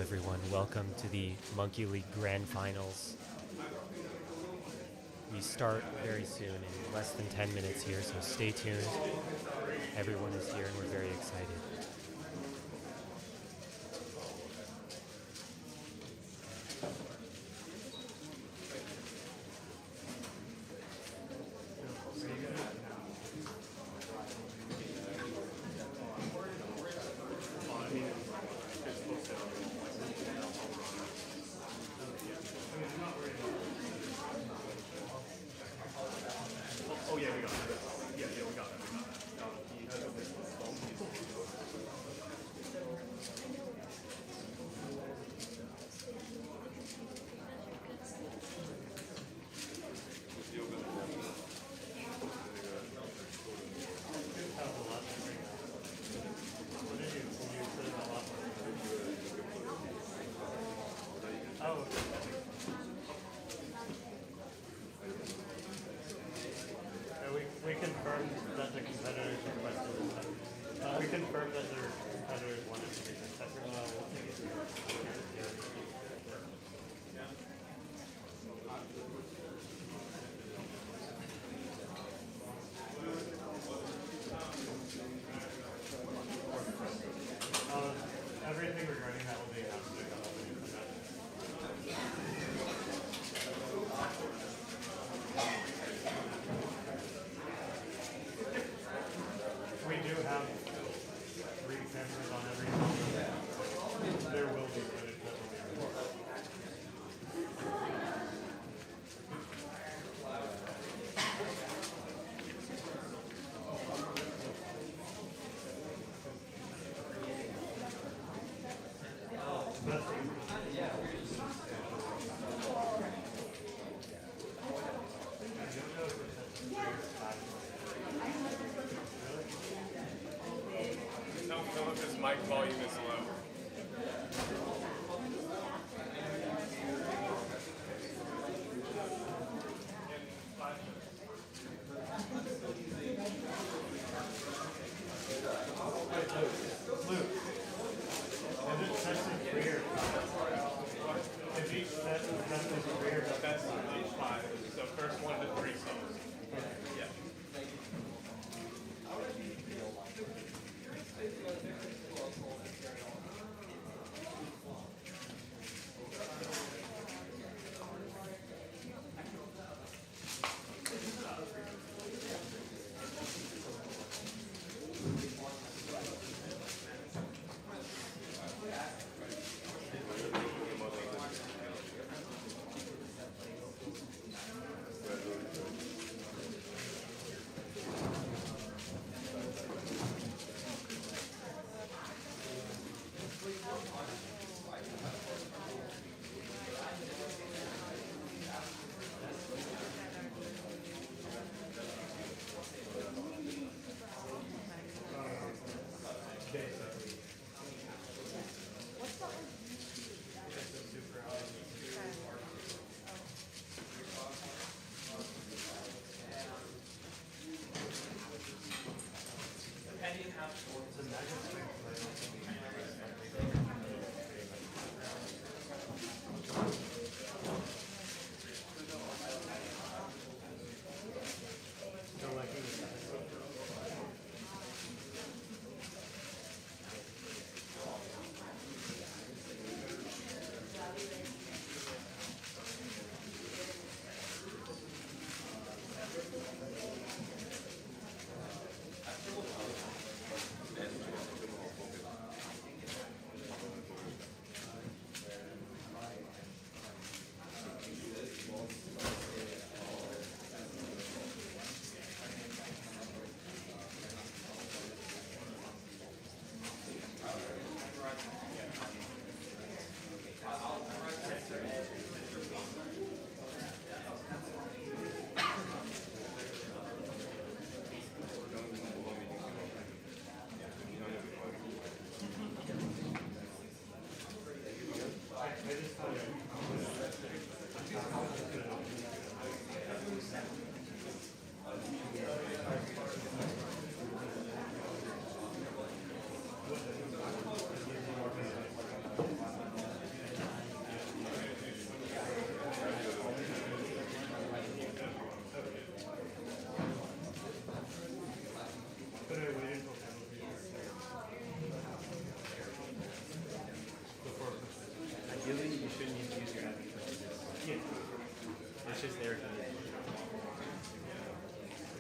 everyone. Welcome to the Monkey League Grand Finals. We start very soon, in less than 10 minutes here, so stay tuned. Everyone is here and we're very excited. Oh yeah, we got it. Yeah, we got it. We confirmed that the competitors requested this. We confirmed that their competitors wanted to be separate. Everything regarding that will be announced. We do have 3 cameras on every phone. There will be footage that will be recorded. Tell if his mic volume is low. Luke, is it session 3 or 5? Is each session 3 or 5? That's each 5. So first 1 to 3 songs. Yeah.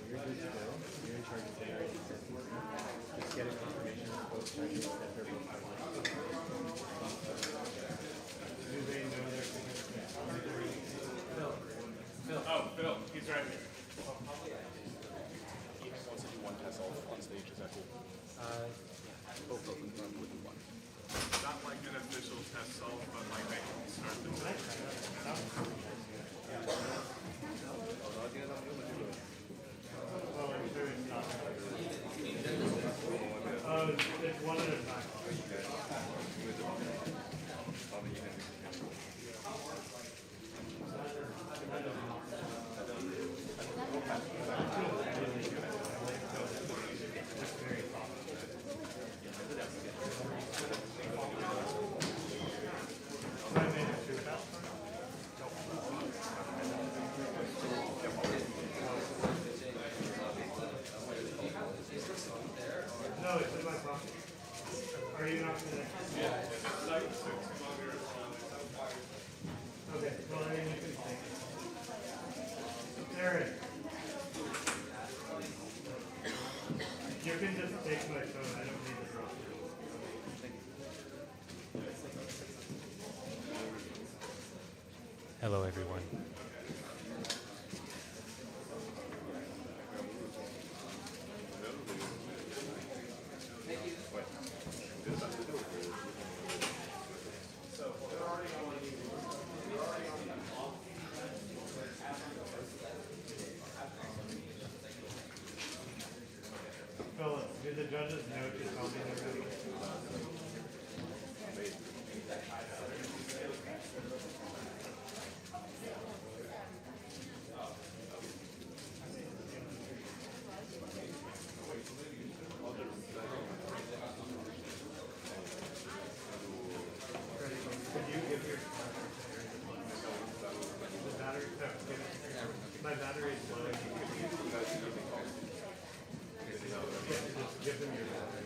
You're good to go. You're in charge of generating systems. Just get a confirmation of both charges that they're both online. Do they know they're Oh, Phil, he's right here. Yiheng wants to do one test all on stage. Is that cool? Both of them would do one. Not like an official test solve, but like they can start the test. Well, I'm sure it's not. Oh, it's one at a time. No, it's in my pocket. Are you not connected? Yeah. Okay, well, I mean, you can take it. Aaron. You can just take my phone. I don't need to drop it. Hello, everyone. Philip, did the judges know to tell me they're ready? Could you give your the battery? No, give it. My battery is low. Just give them your battery.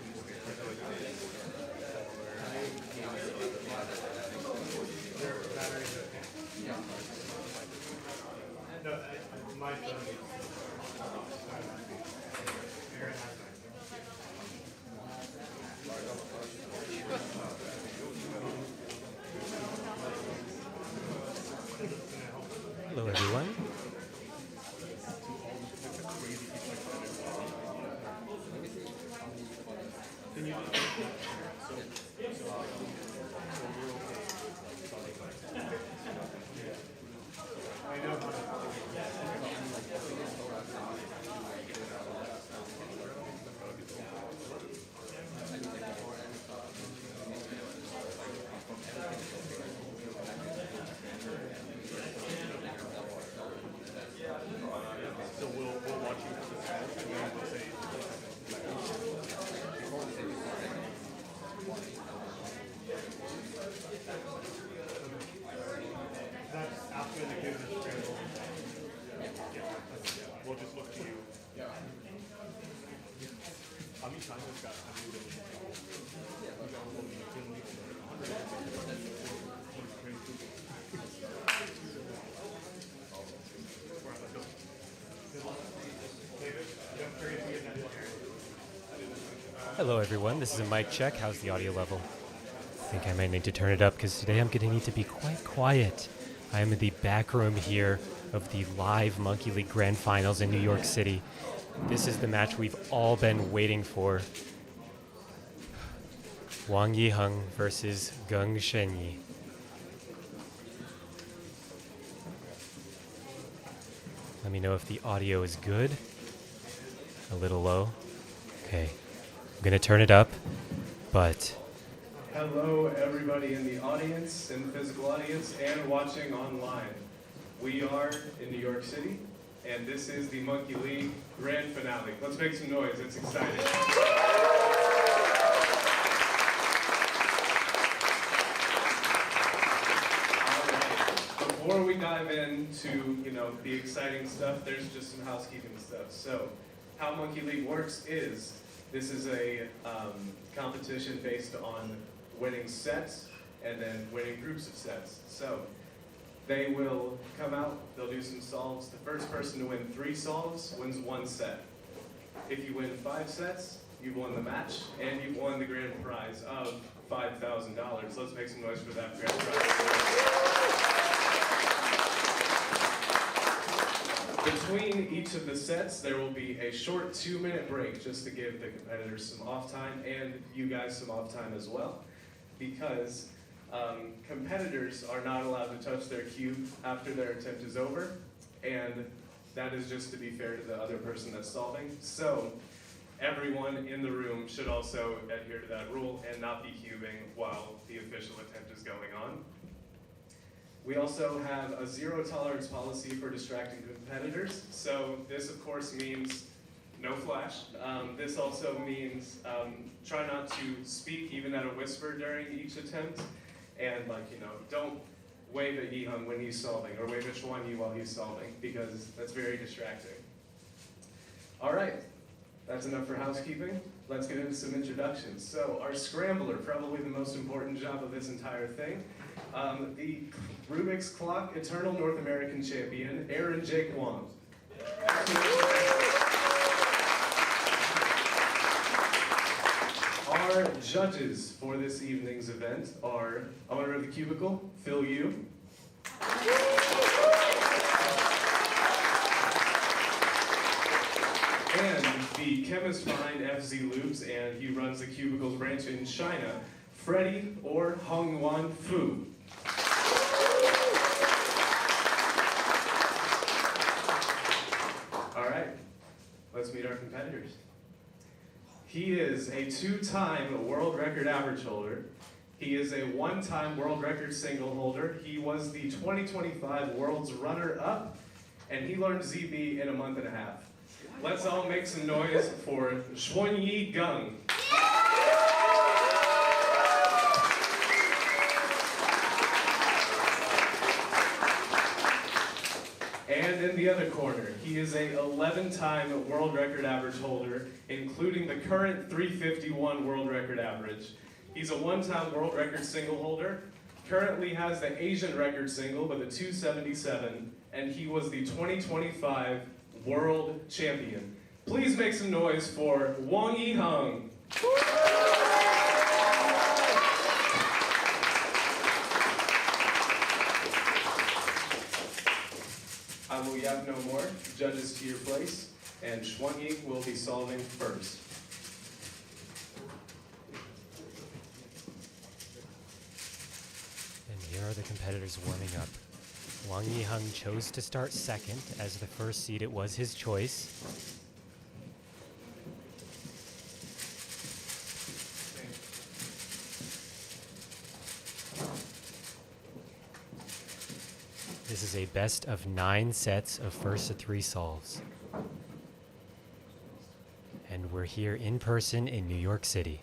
Their battery's okay. No, my phone is. Aaron has mine. Hello, everyone. Can you just I know how to. So we'll watch you for the test and then we'll say. That's after the cube is scrambled. We'll just look to you. Yeah. How many times has got David, don't forget to get that in here. Hello, everyone. This is a mic check. How's the audio level? I think I might need to turn it up because today I'm going to need to be quite quiet. I am in the back room here of the live Monkey League Grand Finals in New York City. This is the match we've all been waiting for. Wang Yiheng versus Geng Xuanyi. Let me know if the audio is good. A little low. Okay. I'm going to turn it up, but Hello, everybody in the audience, in the physical audience, and watching online. We are in New York City, and this is the Monkey League Grand Finale. Let's make some noise, it's exciting. Before we dive into, the exciting stuff, there's just some housekeeping stuff. So, how Monkey League works is, this is a competition based on winning sets and then winning groups of sets. So, They will come out, they'll do some solves. The first person to win 3 solves wins 1 set. If you win 5 sets, you've won the match, and you've won the grand prize of $5,000. Let's make some noise for that grand prize. Between each of the sets, there will be a short 2-minute break just to give the competitors some off time and you guys some off time as well, because competitors are not allowed to touch their cube after their attempt is over, and that is just to be fair to the other person that's solving. So everyone in the room should also adhere to that rule and not be cubing while the official attempt is going on. We also have a 0 tolerance policy for distracting competitors. So this, of course, means no flash. This also means try not to speak even at a whisper during each attempt. And don't wave at Yiheng when he's solving, or wave at Xuanyi while he's solving, because that's very distracting. All right, that's enough for housekeeping. Let's get into some introductions. So our scrambler, probably the most important job of this entire thing, the Rubik's Clock Eternal North American Champion, Aaron Jake Wang. Our judges for this evening's event are owner of the cubicle, Phil Yu. And the chemist behind FZ Lubes, and he runs the cubicles branch in China, Freddie or Hongwan Fu. All right, let's meet our competitors. He is a 2-time world record average holder. He is a 1-time world record single holder. He was the 2025 world's runner-up, and he learned ZB in a month and a half. Let's all make some noise for Xuanyi Geng. And in the other corner, he is a 11-time world record average holder, including the current 351 world record average. He's a 1-time world record single holder, currently has the Asian record single with a 277, and he was the 2025 world champion. Please make some noise for Wang Yiheng. I will yap no more. Judges to your place, and Xuanyi will be solving first. And here are the competitors warming up. Wang Yiheng chose to start second. As the first seed, it was his choice. This is a best of 9 sets of first to 3 solves. And we're here in person in New York City.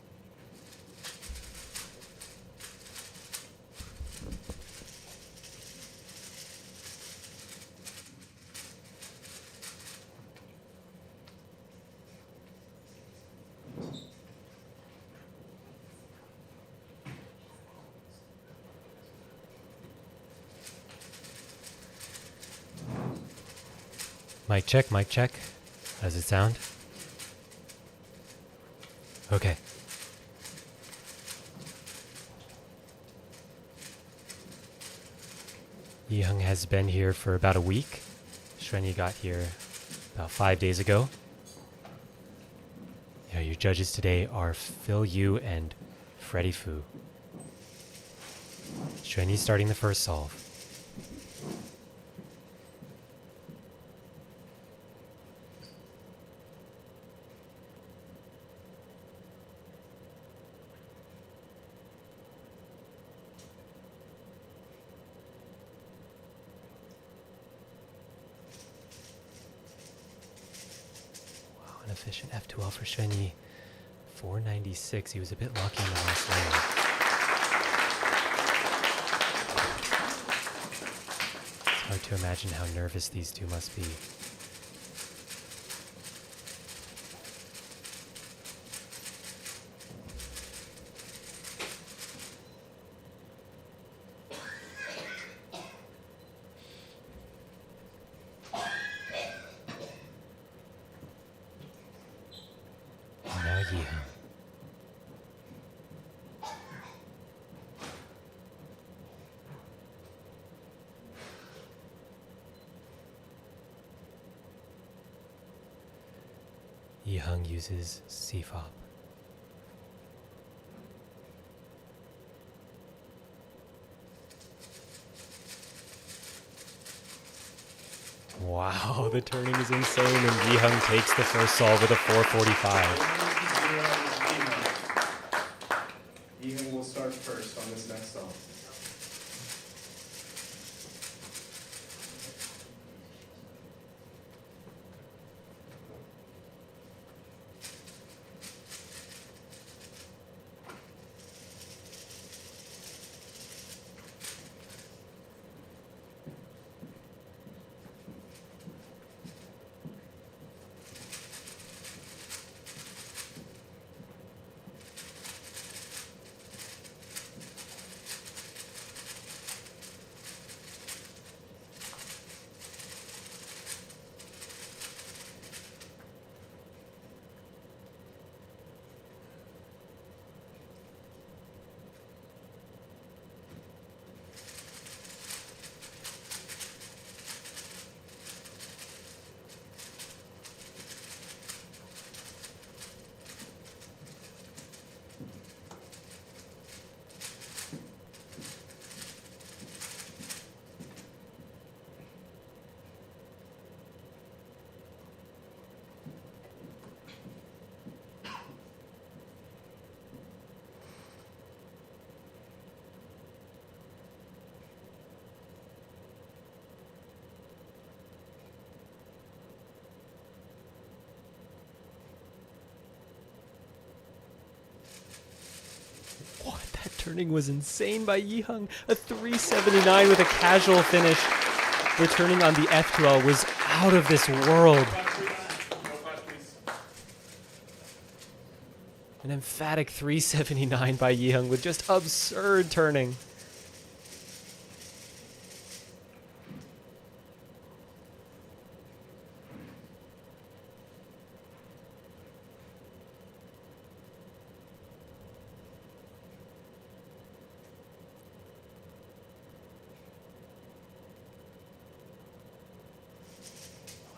Mic check, mic check. How's it sound? Okay. Yiheng has been here for about a week. Xuanyi got here about 5 days ago. Yeah, your judges today are Phil Yu and Freddie Fu. Xuanyi starting the first solve. An efficient F2L for Xuanyi. 496. He was a bit lucky in the last lane. It's hard to imagine how nervous these two must be. Yiheng. Yiheng uses C-Fop. Wow, the turning is insane, and Yiheng takes the first solve with a 445. Yiheng will start first on this next solve. What? That turning was insane by Yiheng. A 379 with a casual finish. Returning on the F12 was out of this world. An emphatic 379 by Yiheng with just absurd turning.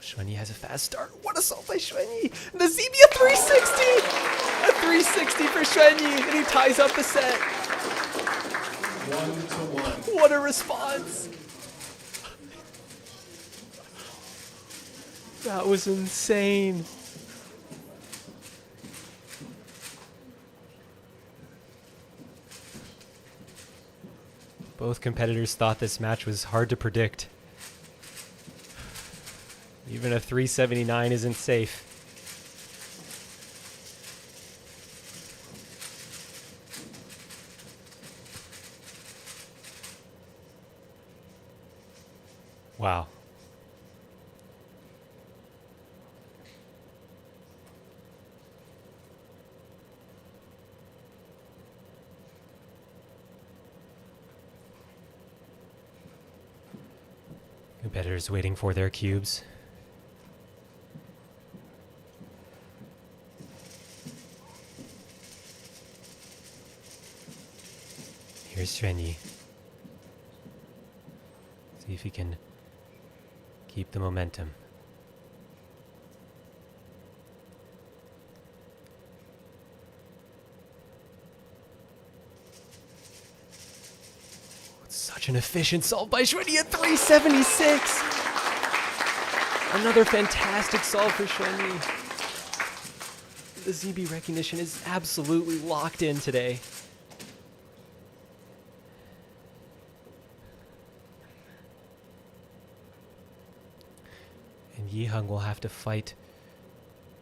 Xuanyi has a fast start. What a solve by Xuanyi! The ZB a 360! A 360 for Xuanyi, and he ties up the set. 1-1. What a response! That was insane. Both competitors thought this match was hard to predict. Even a 379 isn't safe. Wow. Competitors waiting for their cubes. Here's Xuanyi. See if he can keep the momentum. It's such an efficient solve by Xuanyi at 376. Another fantastic solve for Xuanyi. The ZB recognition is absolutely locked in today. Yiheng will have to fight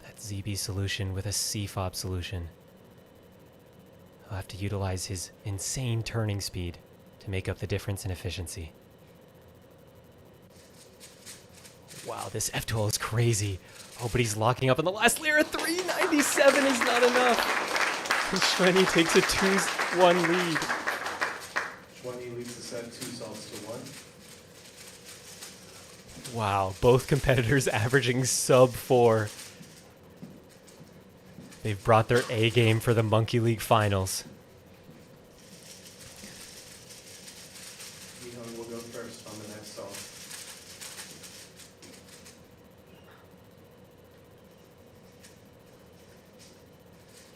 that ZB solution with a C-Fob solution. He'll have to utilize his insane turning speed to make up the difference in efficiency. Wow, this F12 is crazy. Oh, but he's locking up in the last layer. 397 is not enough. And Xuanyi takes a 2-1 lead. Xuanyi leads the set 2 solves to 1. Wow, both competitors averaging sub 4. They've brought their A game for the Monkey League finals. Yiheng will go first on the next solve.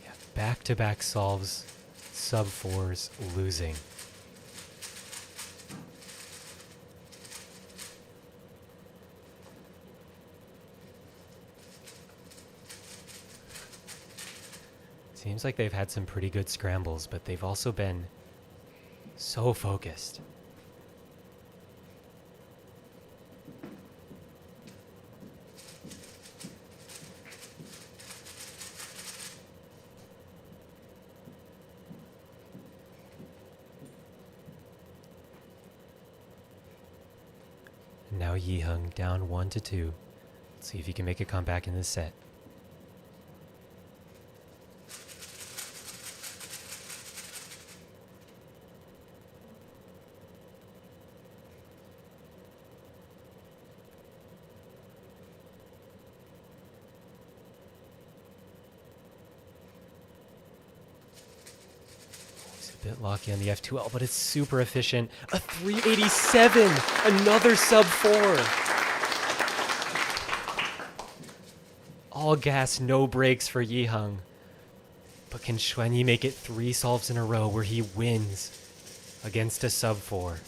Yeah, back-to-back solves, sub-4s, losing. Seems like they've had some pretty good scrambles, but they've also been so focused. And now Yiheng down 1-2. Let's see if he can make a comeback in this set. Bit lucky on the F2L, but it's super efficient. A 387! Another sub-4! All gas, no brakes for Yiheng. But can Xuanyi make it 3 solves in a row where he wins against a sub-4?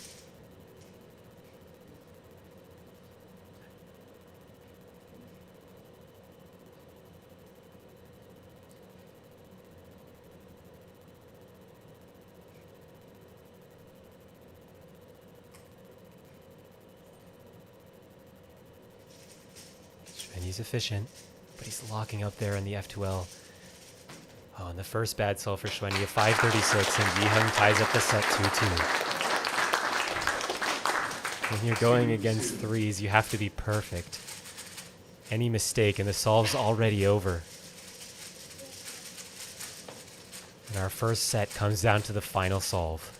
And he's efficient, but he's locking up there in the F2L. Oh, and the first bad solve for Xuanyi, a 536, and Yiheng ties up the set 2-2. When you're going against 3s, you have to be perfect. Any mistake, and the solve's already over. And our first set comes down to the final solve.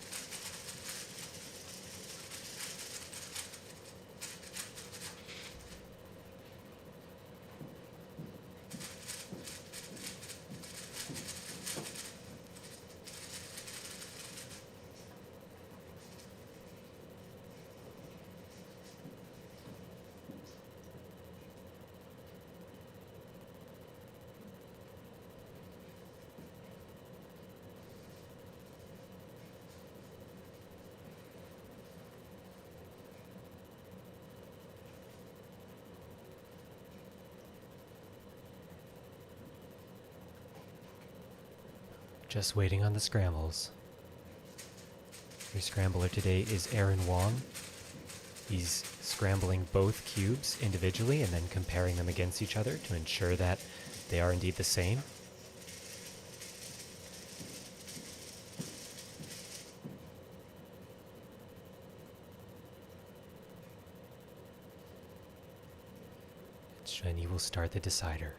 Just waiting on the scrambles. Your scrambler today is Wang. He's scrambling both cubes individually and then comparing them against each other to ensure that they are indeed the same. Xuanyi will start the decider.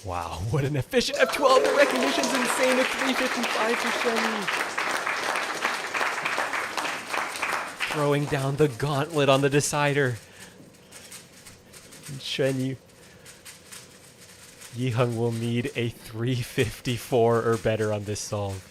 Wow, what an efficient F12. The recognition's insane. A 355 for Xuanyi. Throwing down the gauntlet on the decider. And Xuanyi. Yiheng will need a 354 or better on this solve.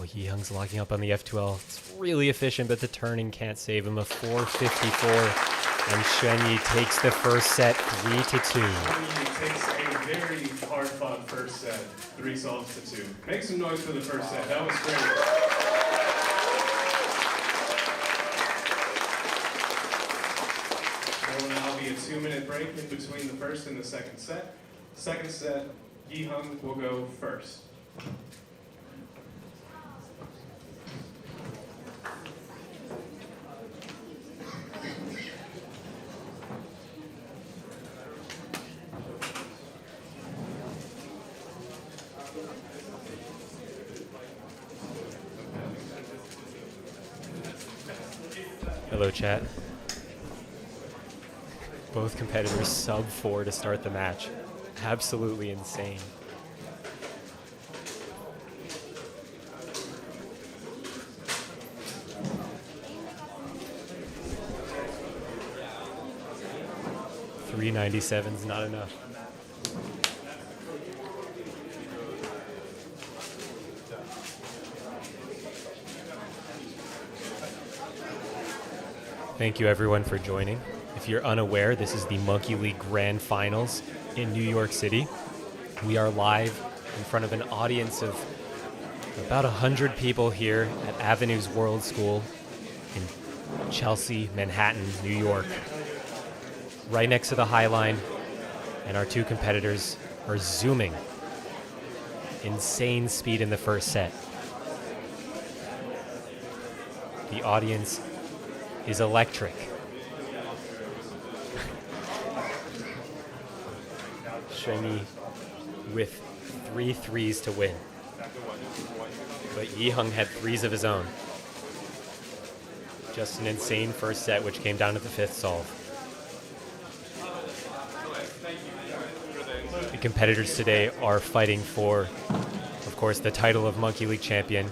Oh, Yiheng's locking up on the F12. It's really efficient, but the turning can't save him. A 454, and Xuanyi takes the first set 3-2. Xuanyi takes a very hard-fought first set, 3 solves to 2. Make some noise for the first set. That was great. There will now be a 2-minute break in between the first and the second set. Second set, Yiheng will go first. Hello, chat. Both competitors sub 4 to start the match. Absolutely insane. $397 is not enough. Thank you everyone for joining. If you're unaware, this is the Monkey League Grand Finals in New York City. We are live in front of an audience of about 100 people here at Avenues World School in Chelsea, Manhattan, New York. Right next to the High Line, and our two competitors are zooming. Insane speed in the first set. The audience is electric. Xuanyi with 3 threes to win. But Yiheng had 3s of his own. Just an insane first set, which came down to the 5th solve. The competitors today are fighting for, of course, the title of Monkey League champion.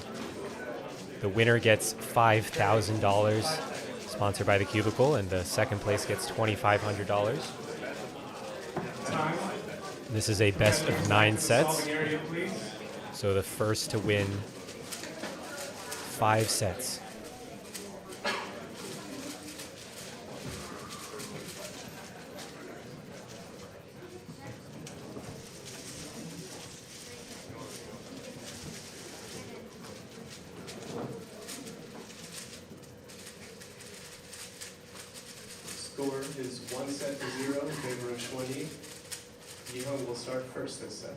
The winner gets $5,000, sponsored by the Cubicle, and the second place gets $2,500. This is a best of 9 sets, so the first to win 5 sets. Score is 1-0 in favor of Xuanyi. Yiheng will start first this set.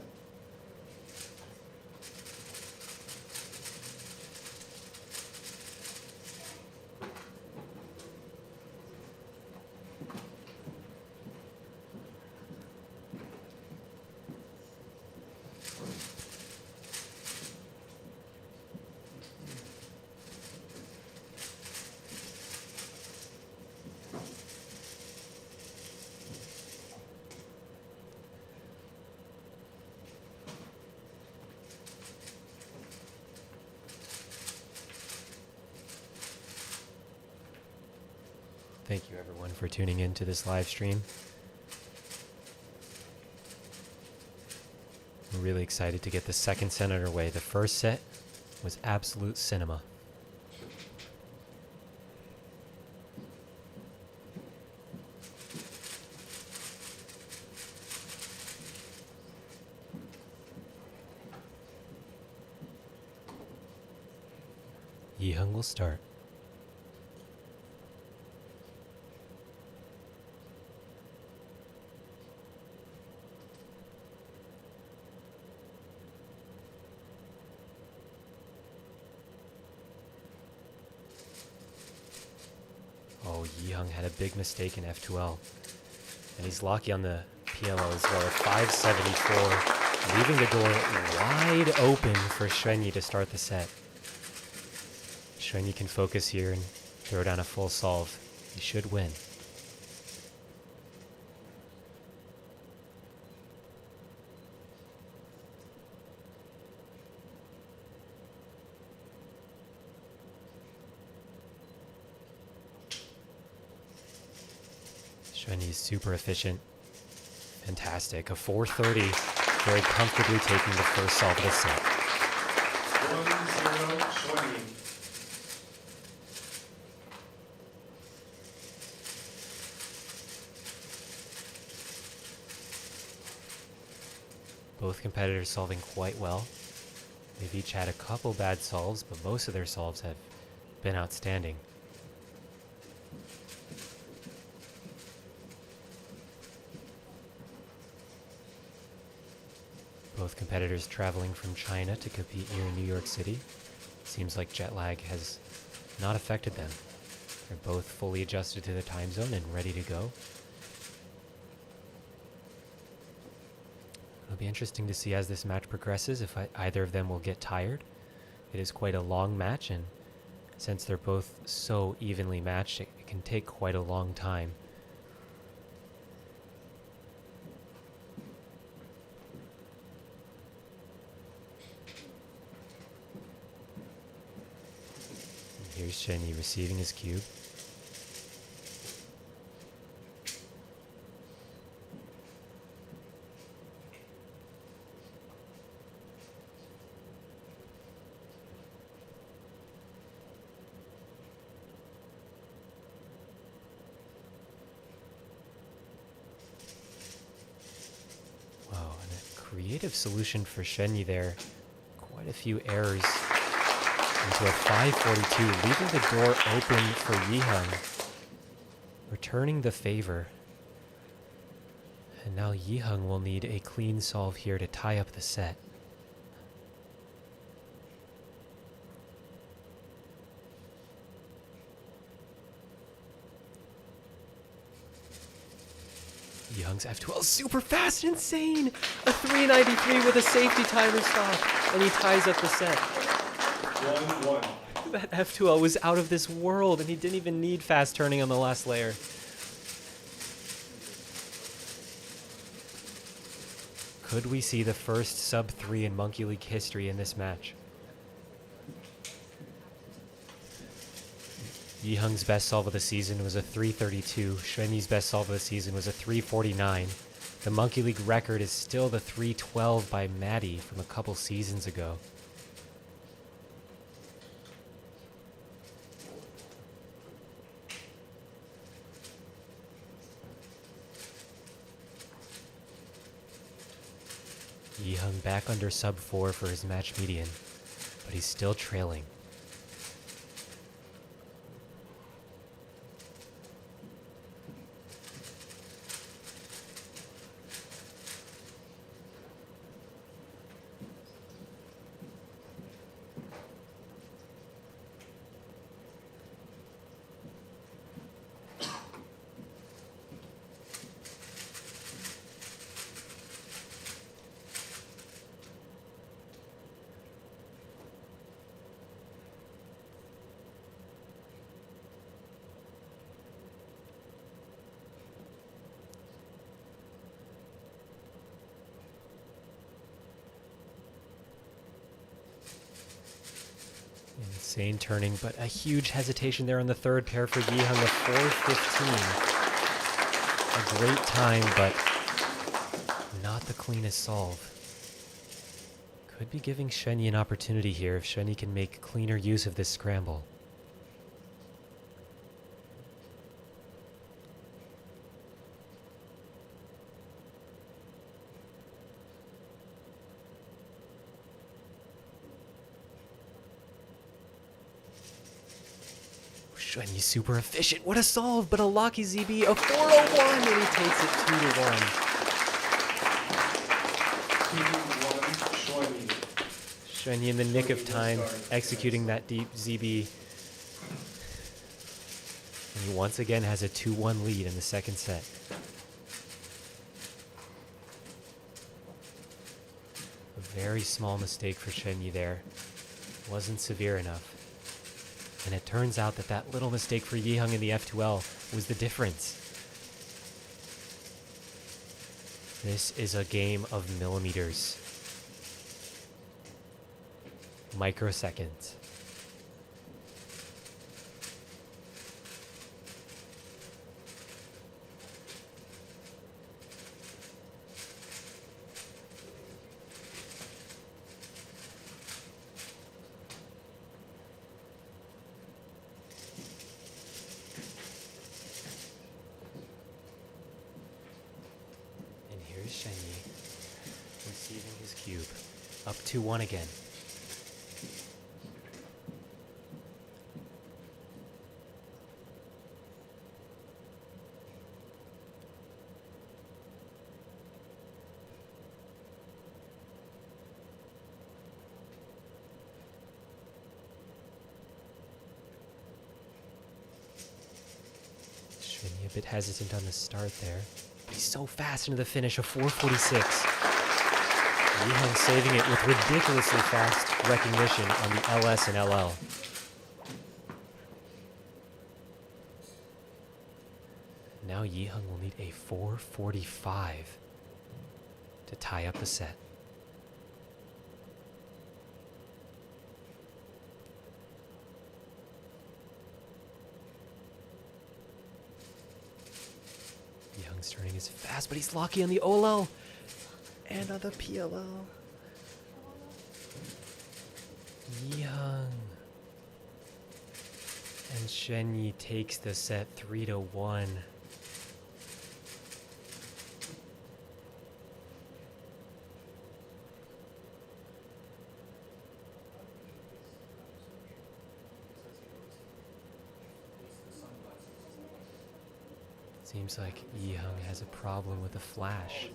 Thank you everyone for tuning in to this live stream. We're really excited to get the second set underway. The first set was absolute cinema. Yiheng will start. Oh, Yiheng had a big mistake in F2L. And he's lucky on the PLL as well at 574, leaving the door wide open for Xuanyi to start the set. Xuanyi can focus here and throw down a full solve. He should win. Xuanyi is super efficient. Fantastic. A 430, very comfortably taking the first solve of the set. 1-0 Xuanyi. Both competitors solving quite well. They've each had a couple bad solves, but most of their solves have been outstanding. Both competitors traveling from China to compete here in New York City. Seems like jet lag has not affected them. They're both fully adjusted to the time zone and ready to go. It'll be interesting to see as this match progresses if either of them will get tired. It is quite a long match, and since they're both so evenly matched, it can take quite a long time. Here's Xuanyi receiving his cube. Wow, and a creative solution for Xuanyi there. Quite a few errors. Into a 542, leaving the door open for Yiheng, returning the favor. And now Yiheng will need a clean solve here to tie up the set. Yiheng's F12 super fast, insane! A 393 with a safety timer stop, and he ties up the set. 1-1. That F2L was out of this world, and he didn't even need fast turning on the last layer. Could we see the first sub-3 in Monkey League history in this match? Yiheng's best solve of the season was a 332. Xuanyi's best solve of the season was a 349. The Monkey League record is still the 312 by Maddie from a couple seasons ago. Yiheng back under sub-4 for his match median, but he's still trailing. Insane turning, but a huge hesitation there on the third pair for Yiheng, a 415. A great time, but not the cleanest solve. Could be giving Xuanyi an opportunity here if Xuanyi can make cleaner use of this scramble. Xuanyi super efficient. What a solve, but a lucky ZB, a 401, and he takes it 2-1. 2-1 Xuanyi. Xuanyi in the nick of time, executing that deep ZB. And he once again has a 2-1 lead in the second set. A very small mistake for Xuanyi there. Wasn't severe enough. And it turns out that that little mistake for Yiheng in the F2L was the difference. This is a game of millimeters. Microseconds. Xuanyi receiving his cube. Up 2-1 again. Xuanyi a bit hesitant on the start there. He's so fast into the finish, a 446. Yiheng saving it with ridiculously fast recognition on the LS and LL. now Yiheng will need a 445 to tie up the set. Yiheng's turning his fast, but he's lucky on the OLL and on the PLL. Yiheng. And Xuanyi takes the set 3-1. Seems like Yiheng has a problem with the flash.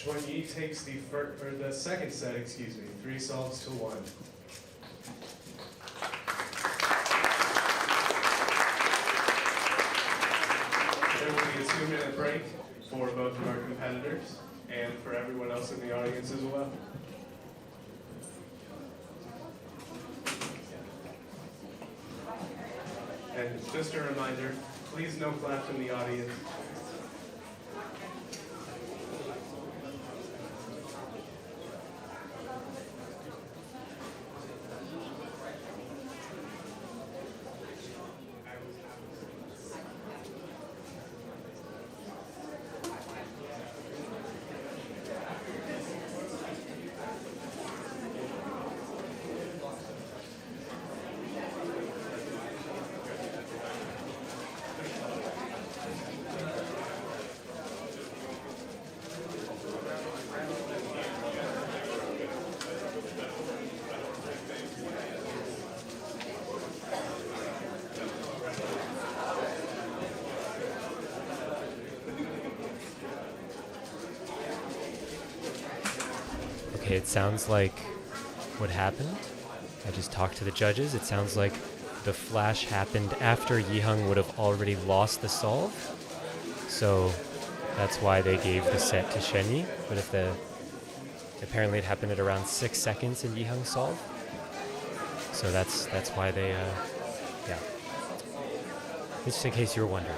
Xuanyi takes the second set, 3 solves to 1. There will be a 2-minute break for both of our competitors and for everyone else in the audience as well. And just a reminder, please no claps in the audience. Okay, it sounds like what happened. I just talked to the judges. It sounds like the flash happened after Yiheng would have already lost the solve. So that's why they gave the set to Xuanyi. But apparently it happened at around 6 seconds in Yiheng's solve. So that's why they, yeah. Just in case you were wondering.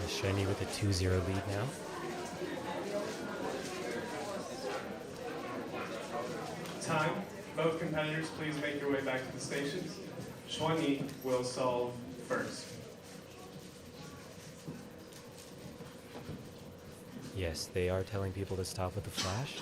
Xuanyi with a 2-0 lead now. Time. Both competitors, please make your way back to the stations. Xuanyi will solve first. Yes, they are telling people to stop with the flash.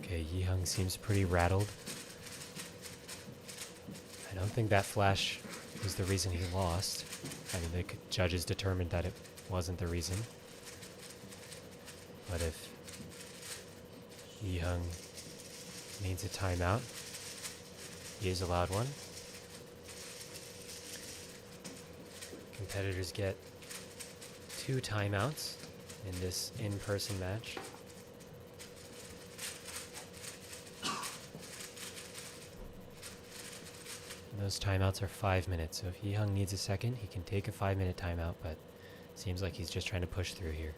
Okay, Yiheng seems pretty rattled. I don't think that flash was the reason he lost. I mean, the judges determined that it wasn't the reason. But if Yiheng needs a timeout, he is allowed one. Competitors get 2 timeouts in this in-person match. Those timeouts are 5 minutes, so if Yiheng needs a second, he can take a 5-minute timeout, but seems like he's just trying to push through here.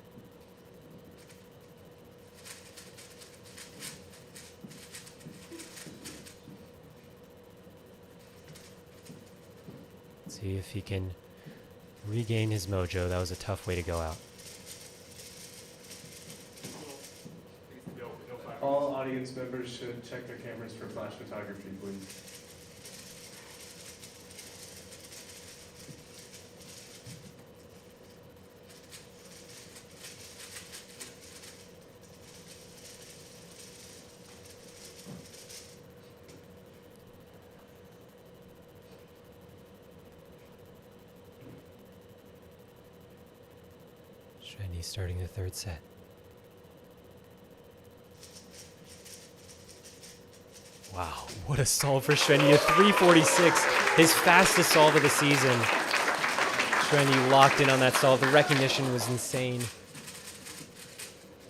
See if he can regain his mojo. That was a tough way to go out. All audience members should check their cameras for flash photography, please. Xuanyi starting the third set. Wow, what a solve for Xuanyi. A 346, his fastest solve of the season. Xuanyi locked in on that solve. The recognition was insane.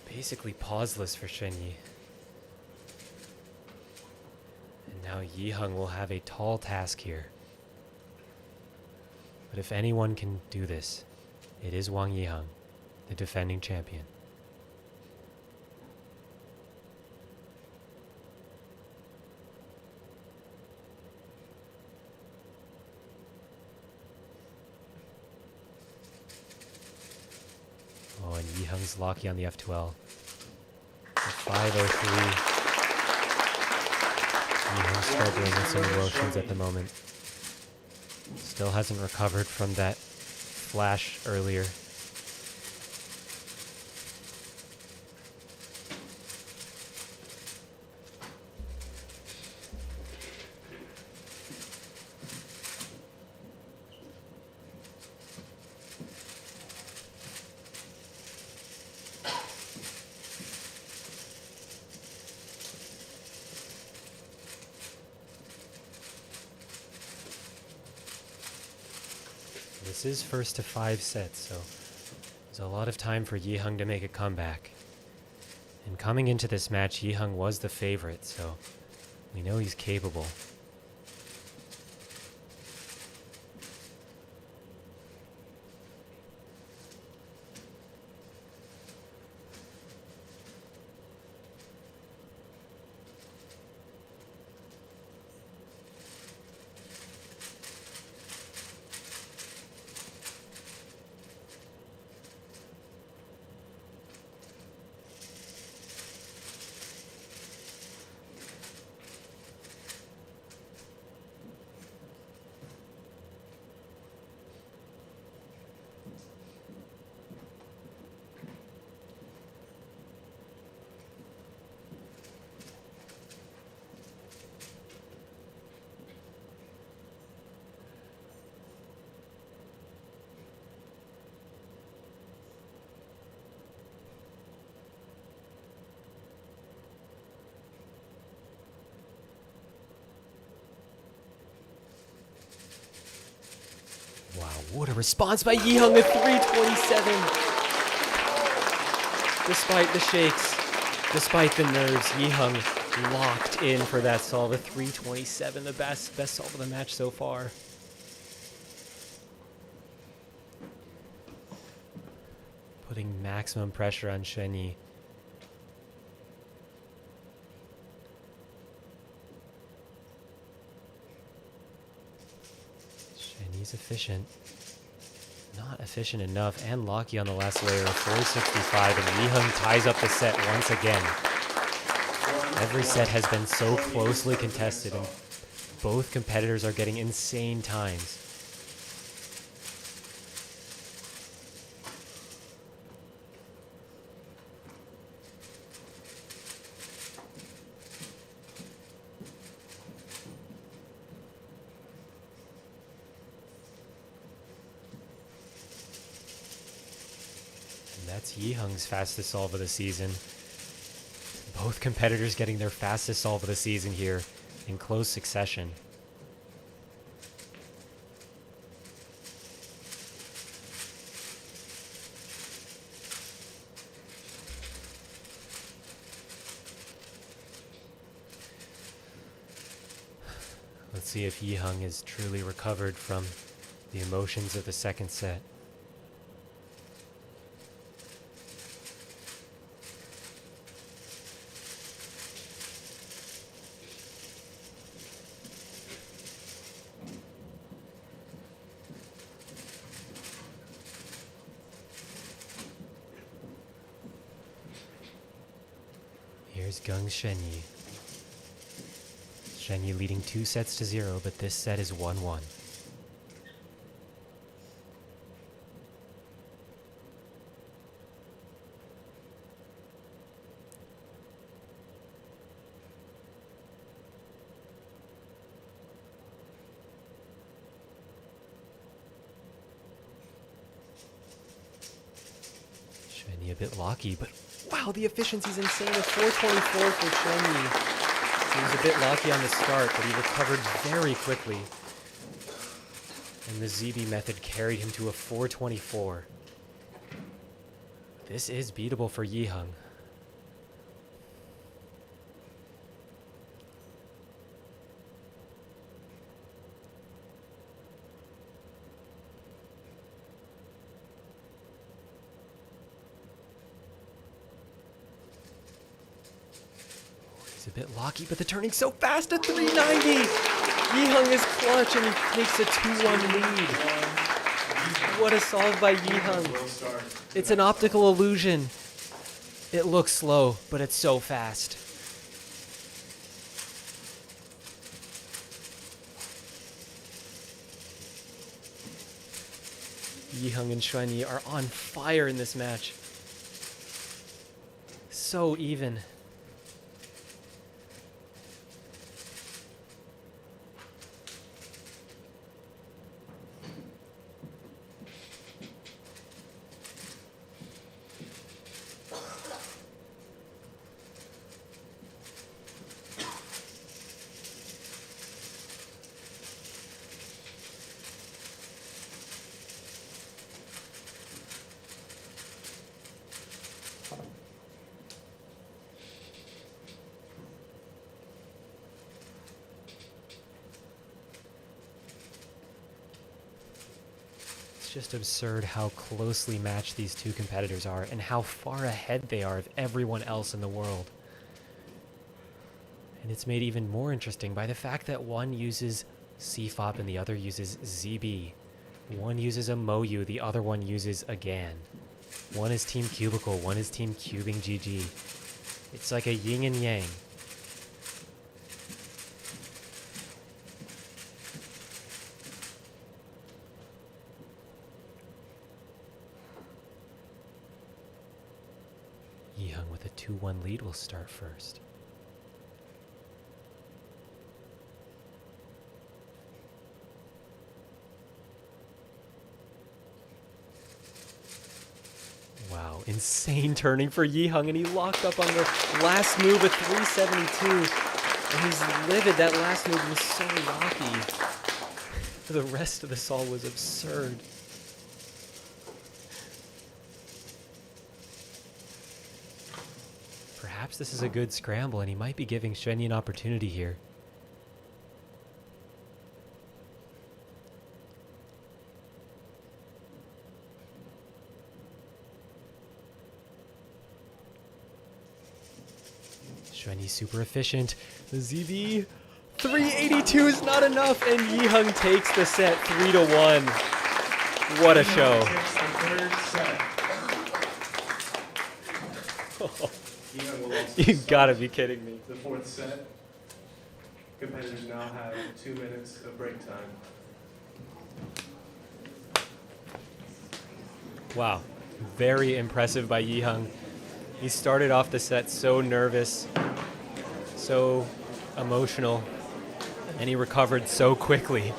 Basically pauseless for Xuanyi. And now Yiheng will have a tall task here. But if anyone can do this, it is Wang Yiheng, the defending champion. Oh, and Yiheng's Locky on the F12. The 503. Yiheng struggling with some emotions at the moment. Still hasn't recovered from that flash earlier. This is first to 5 sets, so there's a lot of time for Yiheng to make a comeback. And coming into this match, Yiheng was the favorite, so we know he's capable. Wow, what a response by Yiheng at 327. Despite the shakes, despite the nerves, Yiheng locked in for that solve. A 327, the best solve of the match so far. Putting maximum pressure on Xuanyi. Xuanyi's efficient. Not efficient enough, and Locky on the last layer of 465, and Yiheng ties up the set once again. Every set has been so closely contested, and both competitors are getting insane times. That's Yiheng's fastest solve of the season. Both competitors getting their fastest solve of the season here in close succession. Let's see if Yiheng is truly recovered from the emotions of the second set. Here's Geng Xuanyi. Xuanyi leading 2-0, but this set is 1-1. Xuanyi a bit locky, but wow, the efficiency's insane. A 424 for Xuanyi. He was a bit locky on the start, but he recovered very quickly. And the ZB method carried him to a 424. This is beatable for Yiheng. A bit locky, but the turning's so fast at 390. Yiheng is clutch and he takes a 2-1 lead. What a solve by Yiheng. It's an optical illusion. It looks slow, but it's so fast. Yiheng and Xuanyi are on fire in this match. So even. It's just absurd how closely matched these two competitors are and how far ahead they are of everyone else in the world. And it's made even more interesting by the fact that one uses CFOP and the other uses ZB. One uses a Moyu, the other one uses a GAN. One is Team Cubicle, one is Team Cubing GG. It's like a yin and yang. Yiheng with a 2-1 lead will start first. Wow, insane turning for Yiheng, and he locked up on the last move at 372. And he's livid. That last move was so rocky. The rest of the solve was absurd. Perhaps this is a good scramble, and he might be giving Xuanyi an opportunity here. Xuanyi super efficient. The ZB 382 is not enough, and Yiheng takes the set 3-1. What a show! You gotta be kidding me. The fourth set. Competitors now have 2 minutes of break time. Wow, very impressive by Yiheng. He started off the set so nervous, so emotional, and he recovered so quickly.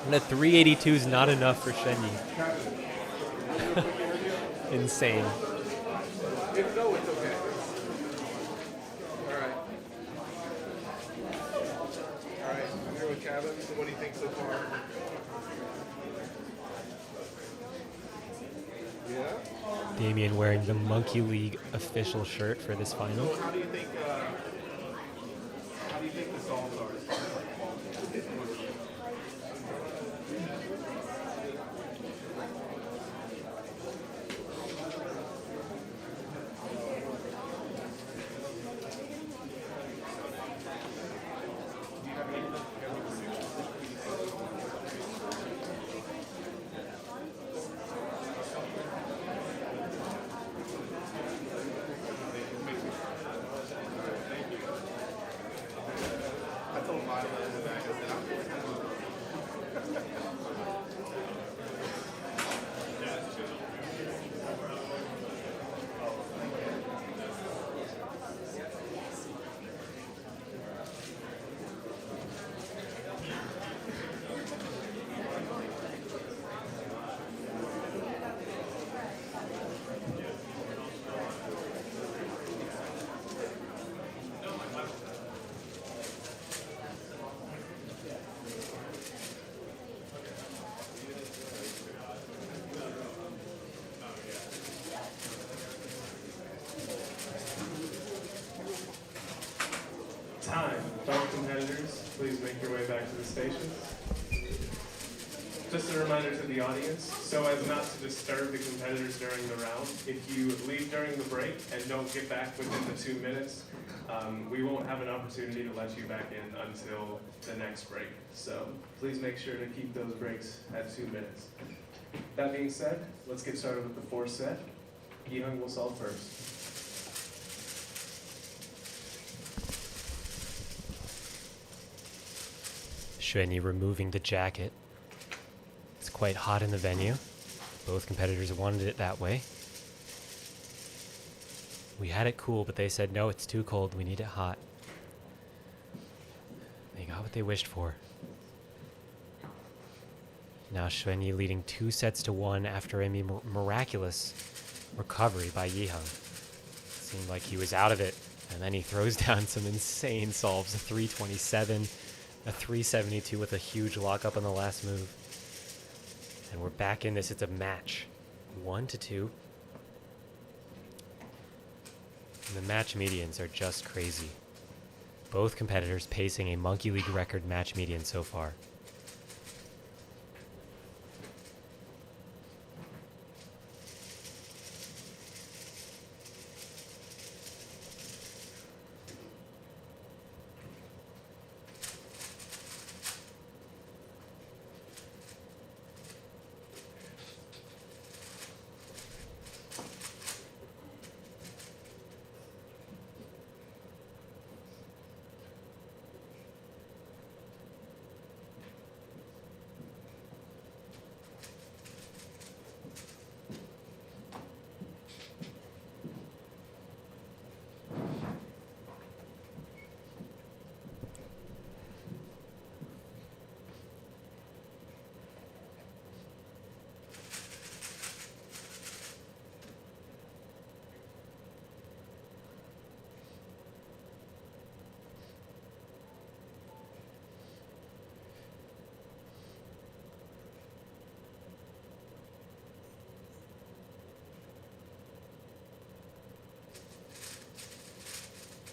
And a 382 is not enough for Xuanyi. Insane. If no, it's okay. Alright. Alright, I'm here with Kevin. So what do you think so far? Yeah? Damien wearing the Monkey League official shirt for this final. So how do you think the solves are? make your way back to the station. Just a reminder to the audience, so as not to disturb the competitors during the round, if you leave during the break and don't get back within the 2 minutes, we won't have an opportunity to let you back in until the next break. So please make sure to keep those breaks at 2 minutes. That being said, let's get started with the fourth set. Yiheng will solve first. Xuanyi removing the jacket. It's quite hot in the venue. Both competitors wanted it that way. We had it cool, but they said, no, it's too cold. We need it hot. They got what they wished for. Now Xuanyi leading 2-1 after a miraculous recovery by Yiheng. Seemed like he was out of it, and then he throws down some insane solves. A 327, a 372 with a huge lockup on the last move. And we're back in this. It's a match. 1-2. And the match medians are just crazy. Both competitors pacing a Monkey League record match median so far.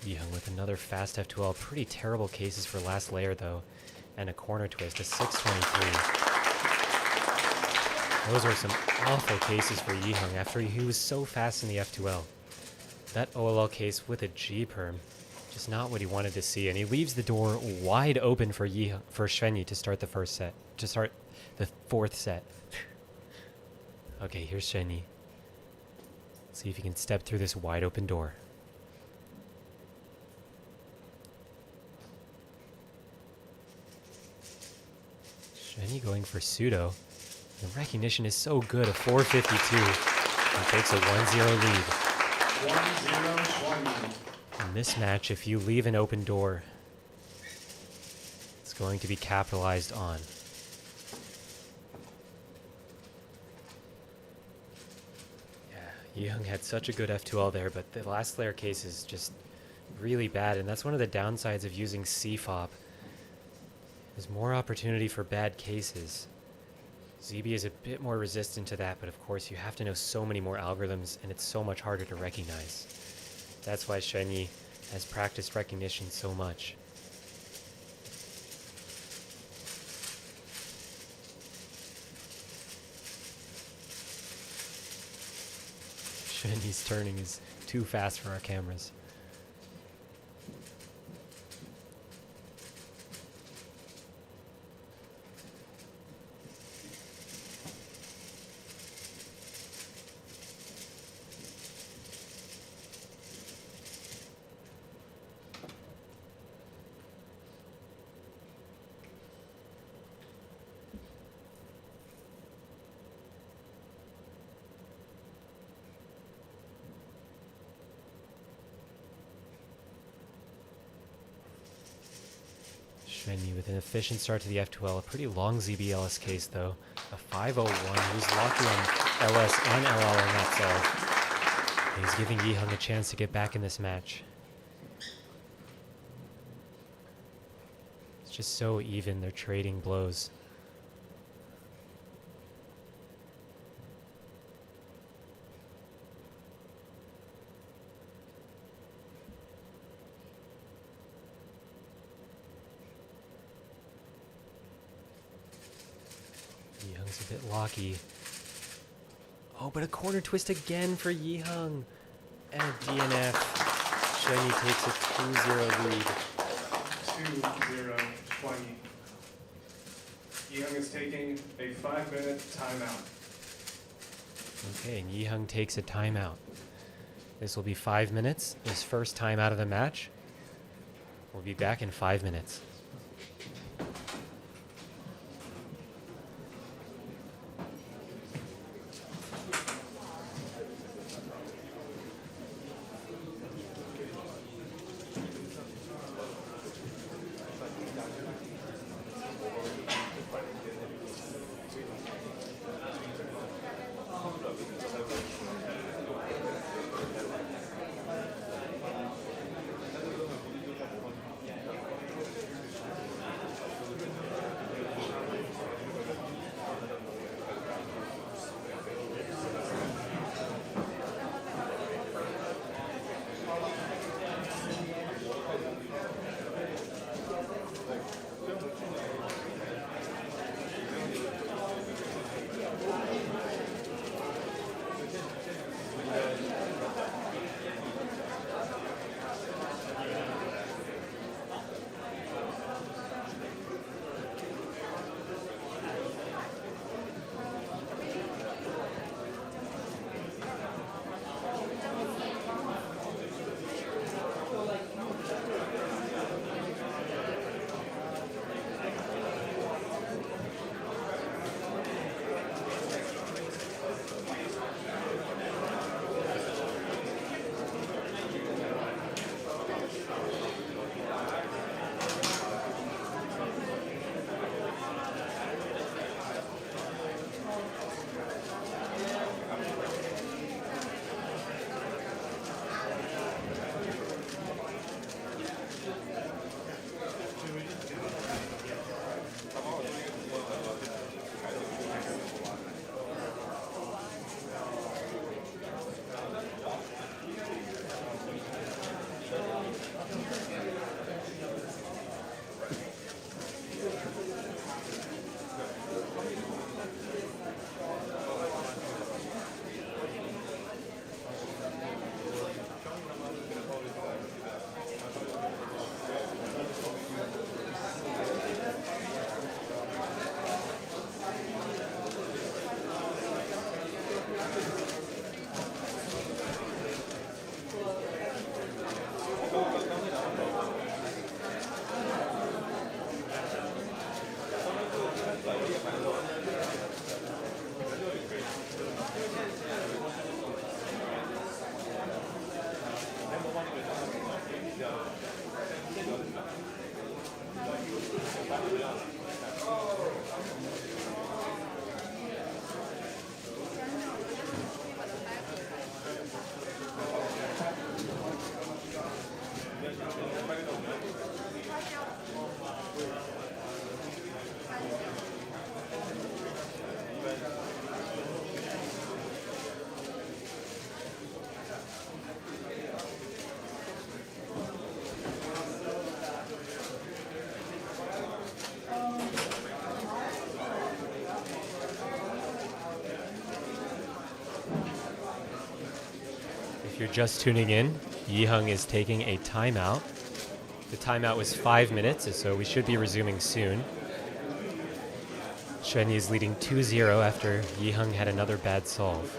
Yiheng with another fast F2L. Pretty terrible cases for last layer, though. And a corner twist, a 623. Those are some awful cases for Yiheng after he was so fast in the F2L. That OLL case with a G-perm, just not what he wanted to see. And he leaves the door wide open for Xuanyi to start the first set, to start the fourth set. Okay, here's Xuanyi. See if he can step through this wide open door. Xuanyi going for pseudo. The recognition is so good, a 452. And takes a 1-0 lead. 1-0 Xuanyi. In this match, if you leave an open door, it's going to be capitalized on. Yeah, Yiheng had such a good F2L there, but the last layer case is just really bad, and that's one of the downsides of using CFOP. There's more opportunity for bad cases. ZB is a bit more resistant to that, but of course you have to know so many more algorithms, and it's so much harder to recognize. That's why Xuanyi has practiced recognition so much. Xuanyi's turning is too fast for our cameras. Xuanyi with an efficient start to the F2L. A pretty long ZBLS case, though. A 501 who's lucky on LS and LL on that solve. He's giving Yiheng a chance to get back in this match. It's just so even. They're trading blows. Yiheng's a bit locky. Oh, but a corner twist again for Yiheng. And a DNF. Xuanyi takes a 2-0 lead. 2-0 Xuanyi. Yiheng is taking a 5-minute timeout. Okay, and Yiheng takes a timeout. This will be 5 minutes. His first time out of the match. We'll be back in 5 minutes. If you're just tuning in, Yiheng is taking a timeout. The timeout was 5 minutes, so we should be resuming soon. Xuanyi is leading 2-0 after Yiheng had another bad solve.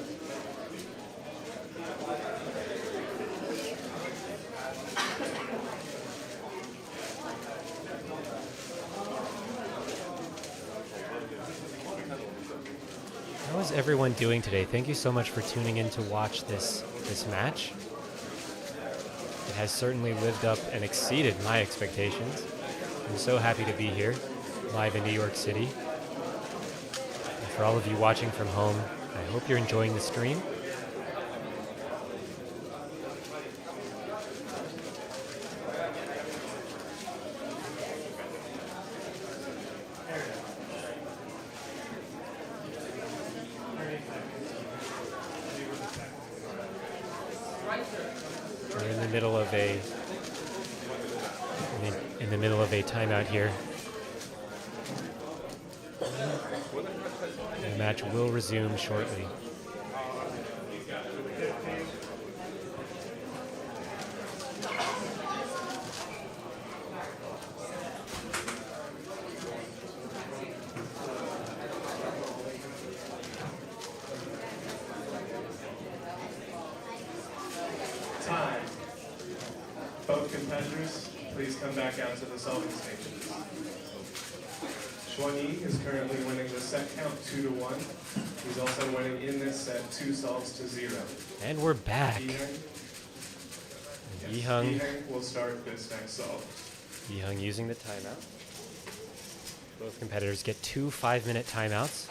How is everyone doing today? Thank you so much for tuning in to watch this match. It has certainly lived up and exceeded my expectations. I'm so happy to be here, live in New York City. And for all of you watching from home, I hope you're enjoying the stream. We're in the middle of a timeout here. match will resume shortly. Time. Both competitors, please come back out to the solving stations. Xuanyi is currently winning the set count 2-1. He's also winning in this set 2 solves to 0. And we're back. Yiheng. Yiheng will start this next solve. Yiheng using the timeout. Both competitors get 2 5-minute timeouts.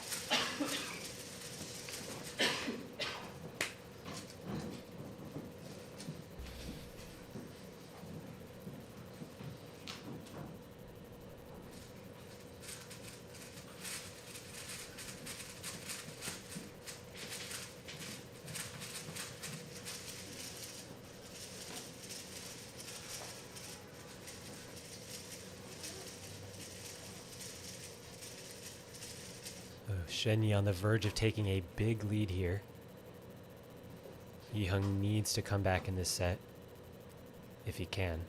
Xuanyi on the verge of taking a big lead here. Yiheng needs to come back in this set, if he can.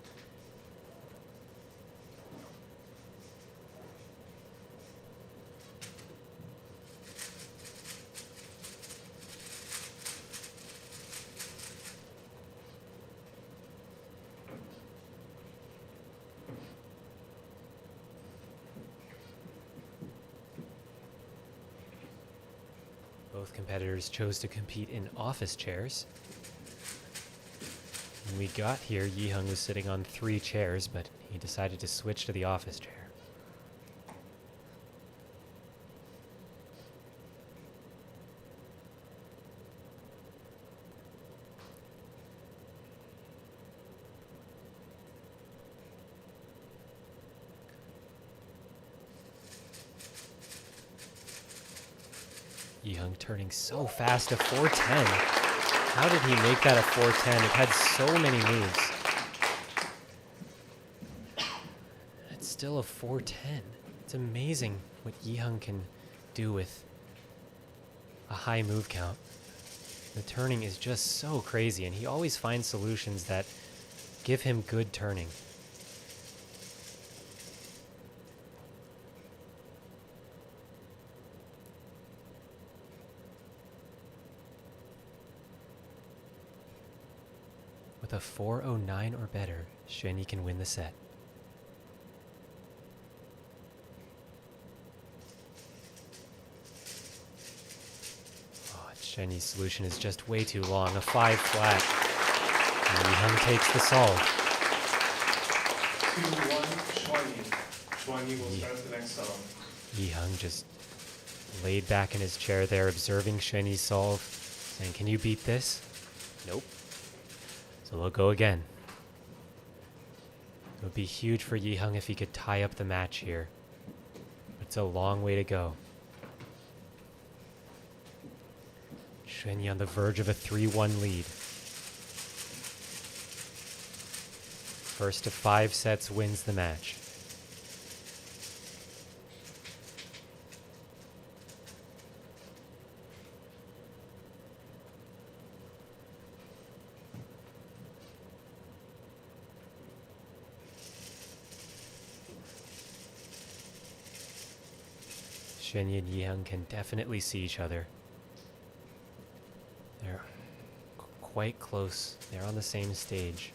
Both competitors chose to compete in office chairs. When we got here, Yiheng was sitting on 3 chairs, but he decided to switch to the office chair. Yiheng turning so fast to 410. How did he make that a 410? It had so many moves. It's still a 410. It's amazing what Yiheng can do with a high move count. The turning is just so crazy, and he always finds solutions that give him good turning. With a 409 or better, Xuanyi can win the set. Oh, Xuanyi's solution is just way too long, a 5 flat. And Yiheng takes the solve. 2-1, Xuanyi. Xuanyi will start the next solve. Yiheng just laid back in his chair there, observing Xuanyi's solve, saying, "Can you beat this?" Nope. So they'll go again. It would be huge for Yiheng if he could tie up the match here. It's a long way to go. Xuanyi on the verge of a 3-1 lead. First to 5 sets wins the match. Xuanyi and Yiheng can definitely see each other. They're quite close. They're on the same stage.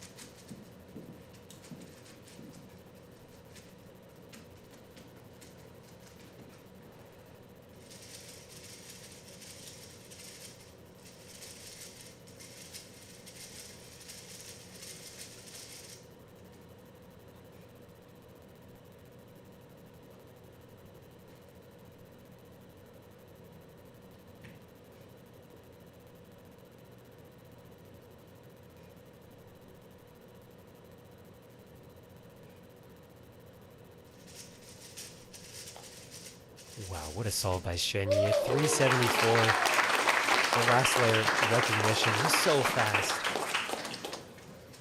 Wow, what a solve by Xuanyi at 374. The last layer of recognition was so fast.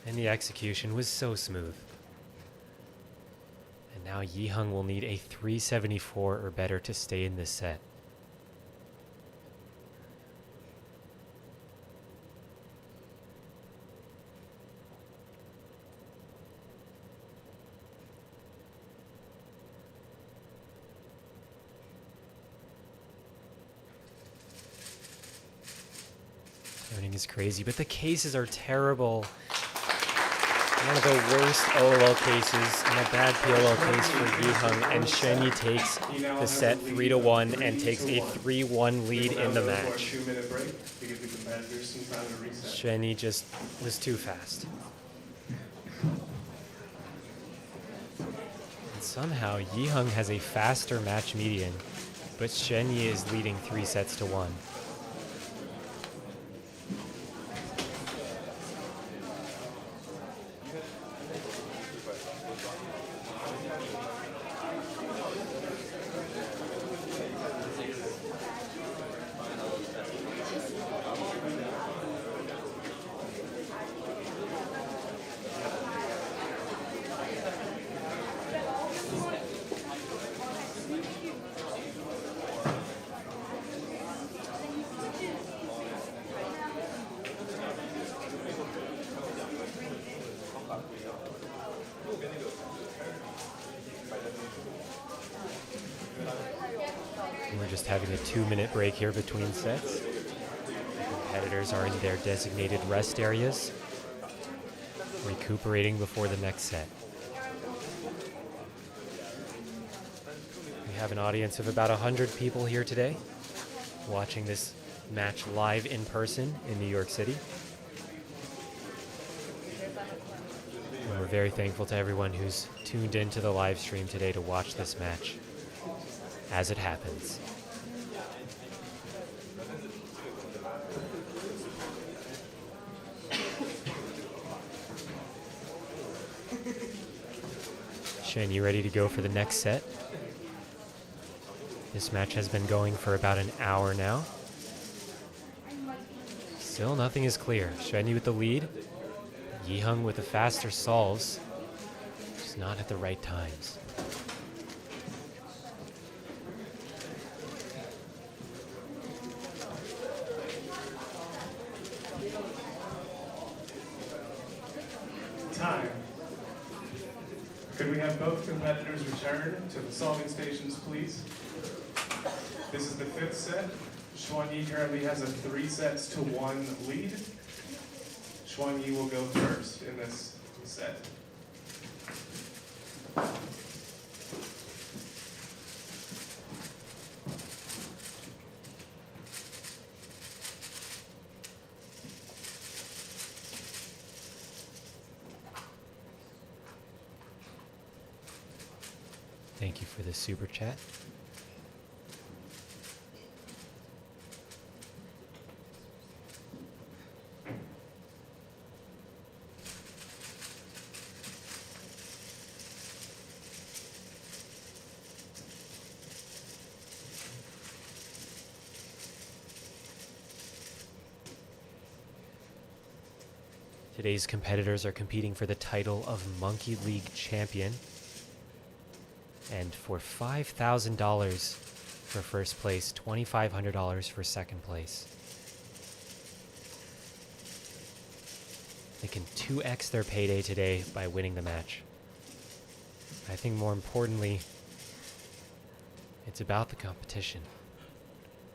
And the execution was so smooth. And now Yiheng will need a 374 or better to stay in this set. Turning is crazy, but the cases are terrible. One of the worst OLL cases and a bad PLL case for Yiheng, and Xuanyi takes the set 3-1 and takes a 3-1 lead in the match. 2-minute break to give the competitors some time to reset. Xuanyi just was too fast. And somehow Yiheng has a faster match median, but Xuanyi is leading 3-1. We're just having a 2-minute break here between sets. The competitors are in their designated rest areas, recuperating before the next set. We have an audience of about 100 people here today, watching this match live in person in New York City. And we're very thankful to everyone who's tuned into the live stream today to watch this match as it happens. Xuanyi ready to go for the next set. This match has been going for about an hour now. Still nothing is clear. Xuanyi with the lead. Yiheng with the faster solves. Just not at the right times. Time. Could we have both competitors return to the solving stations, please? This is the 5th set. Xuanyi currently has a 3-1 lead. Xuanyi will go first in this set. Thank you for the super chat. Today's competitors are competing for the title of Monkey League champion. And for $5,000 for first place, $2,500 for second place. They can 2x their payday today by winning the match. I think more importantly, it's about the competition.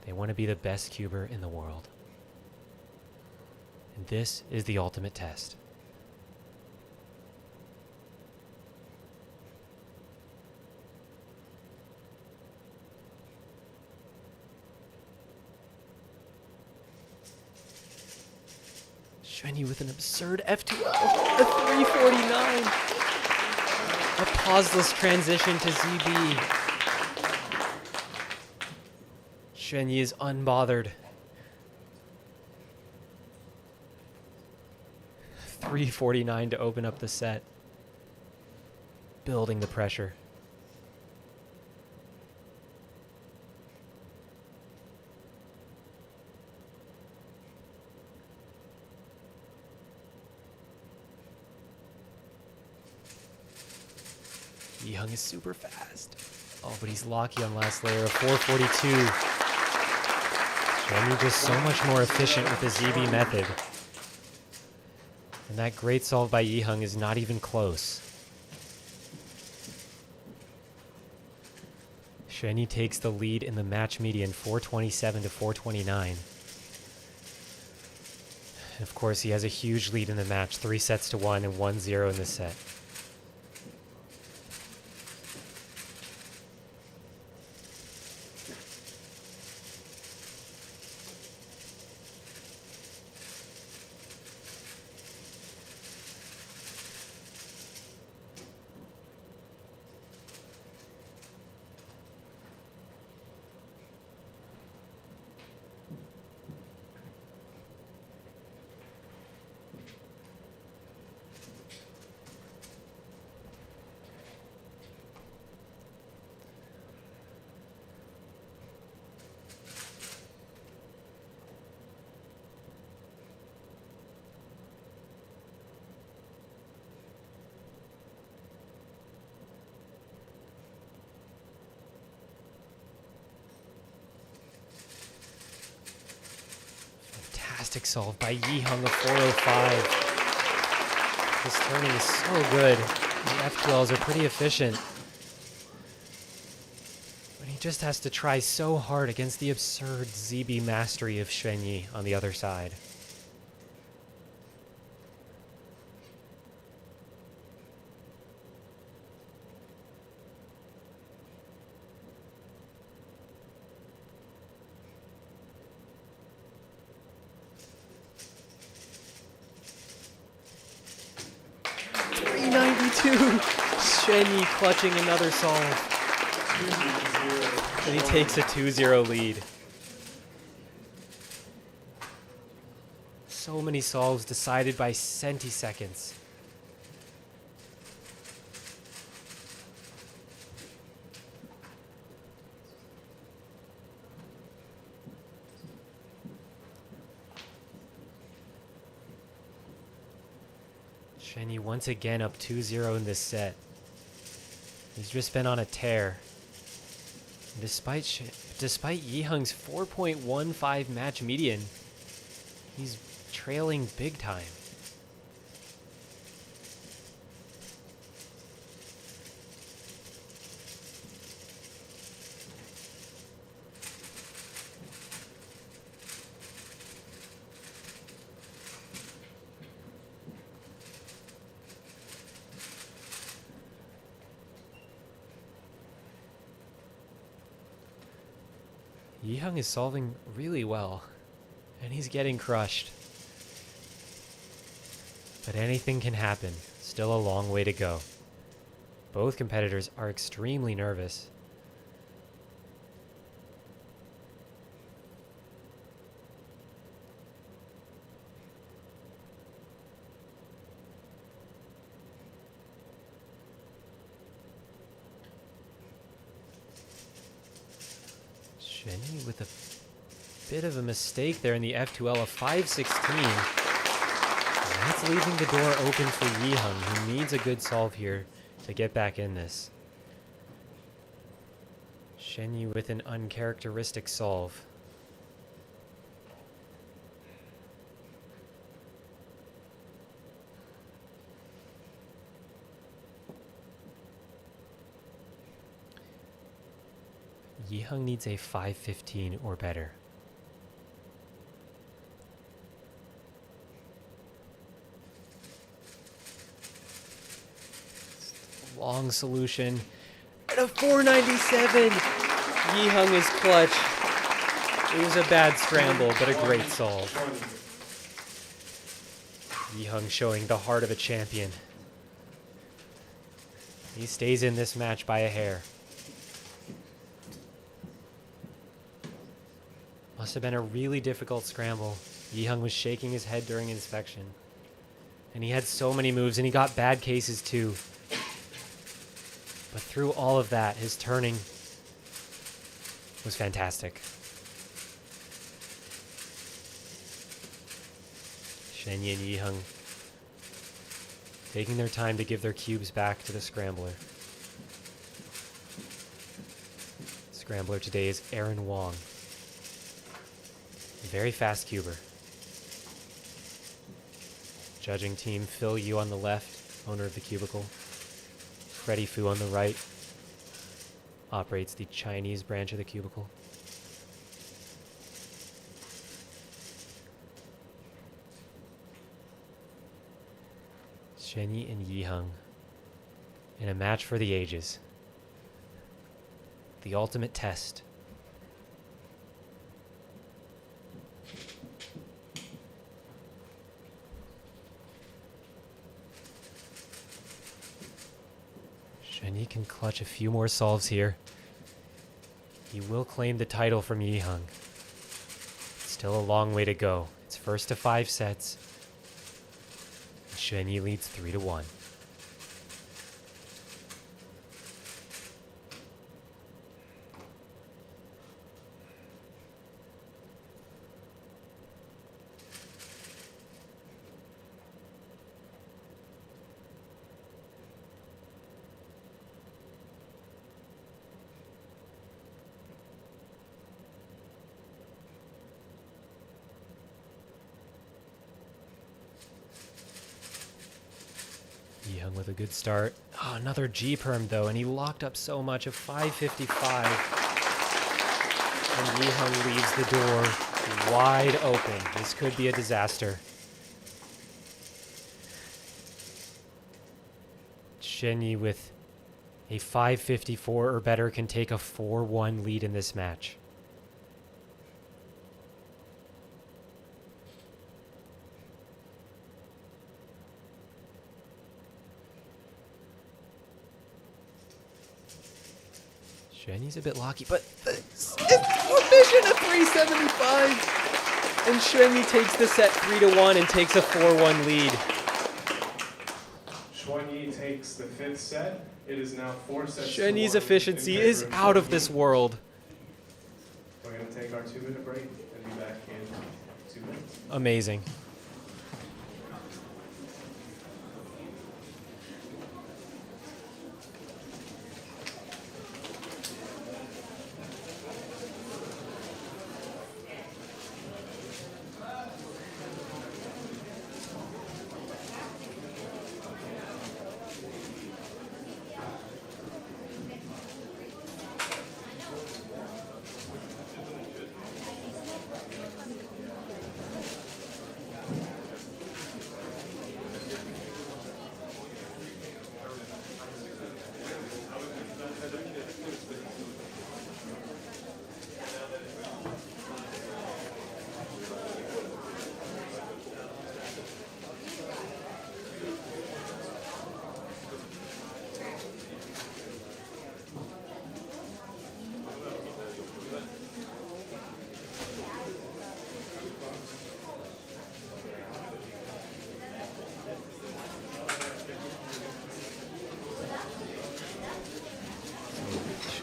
They want to be the best cuber in the world. And this is the ultimate test. Xuanyi with an absurd F2L, a 349. A pauseless transition to ZB. Xuanyi is unbothered. 349 to open up the set. Building the pressure. Yiheng is super fast. Oh, but he's lucky on last layer of 442. Xuanyi just so much more efficient with the ZB method. And that great solve by Yiheng is not even close. Xuanyi takes the lead in the match median, 427 to 429. And of course, he has a huge lead in the match, 3-1 and 1-0 in this set. Fantastic solve by Yiheng of 405. This turning is so good. The F12s are pretty efficient. But he just has to try so hard against the absurd ZB mastery of Xuanyi on the other side. Xuanyi clutching another solve. And he takes a 2-0 lead. So many solves decided by centiseconds. Xuanyi once again up 2-0 in this set. He's just been on a tear. And despite Yiheng's 4.15 match median, he's trailing big time. Yiheng is solving really well, and he's getting crushed. But anything can happen. Still a long way to go. Both competitors are extremely nervous. Xuanyi with a bit of a mistake there in the F2L of 5-16. That's leaving the door open for Yiheng, who needs a good solve here to get back in this. Xuanyi with an uncharacteristic solve. Yiheng needs a 5-15 or better. Long solution. And a 497! Yiheng is clutch. It was a bad scramble, but a great solve. Yiheng showing the heart of a champion. He stays in this match by a hair. Must have been a really difficult scramble. Yiheng was shaking his head during inspection. And he had so many moves, and he got bad cases too. But through all of that, his turning was fantastic. Xuanyi and Yiheng taking their time to give their cubes back to the scrambler. Scrambler today is Wang. A very fast cuber. Judging team Phil Yu on the left, owner of the cubicle. Freddy Fu on the right, operates the Chinese branch of the cubicle. Xuanyi and Yiheng in a match for the ages. The ultimate test. Xuanyi can clutch a few more solves here. He will claim the title from Yiheng. Still a long way to go. It's first to 5 sets. Xuanyi leads 3-1. Yiheng with a good start. Oh, another G-perm though, and he locked up so much of 555. And Yiheng leaves the door wide open. This could be a disaster. Xuanyi with a 554 or better can take a 4-1 lead in this match. Xuanyi's a bit lucky, but it's efficient at 375. And Xuanyi takes the set 3-1 and takes a 4-1 lead. Xuanyi takes the 5th set. It is now 4 sets. Xuanyi's to 1 efficiency in favor is of out of Xuanyi. this world. We're going to take our 2-minute break and be back in 2 minutes. Amazing.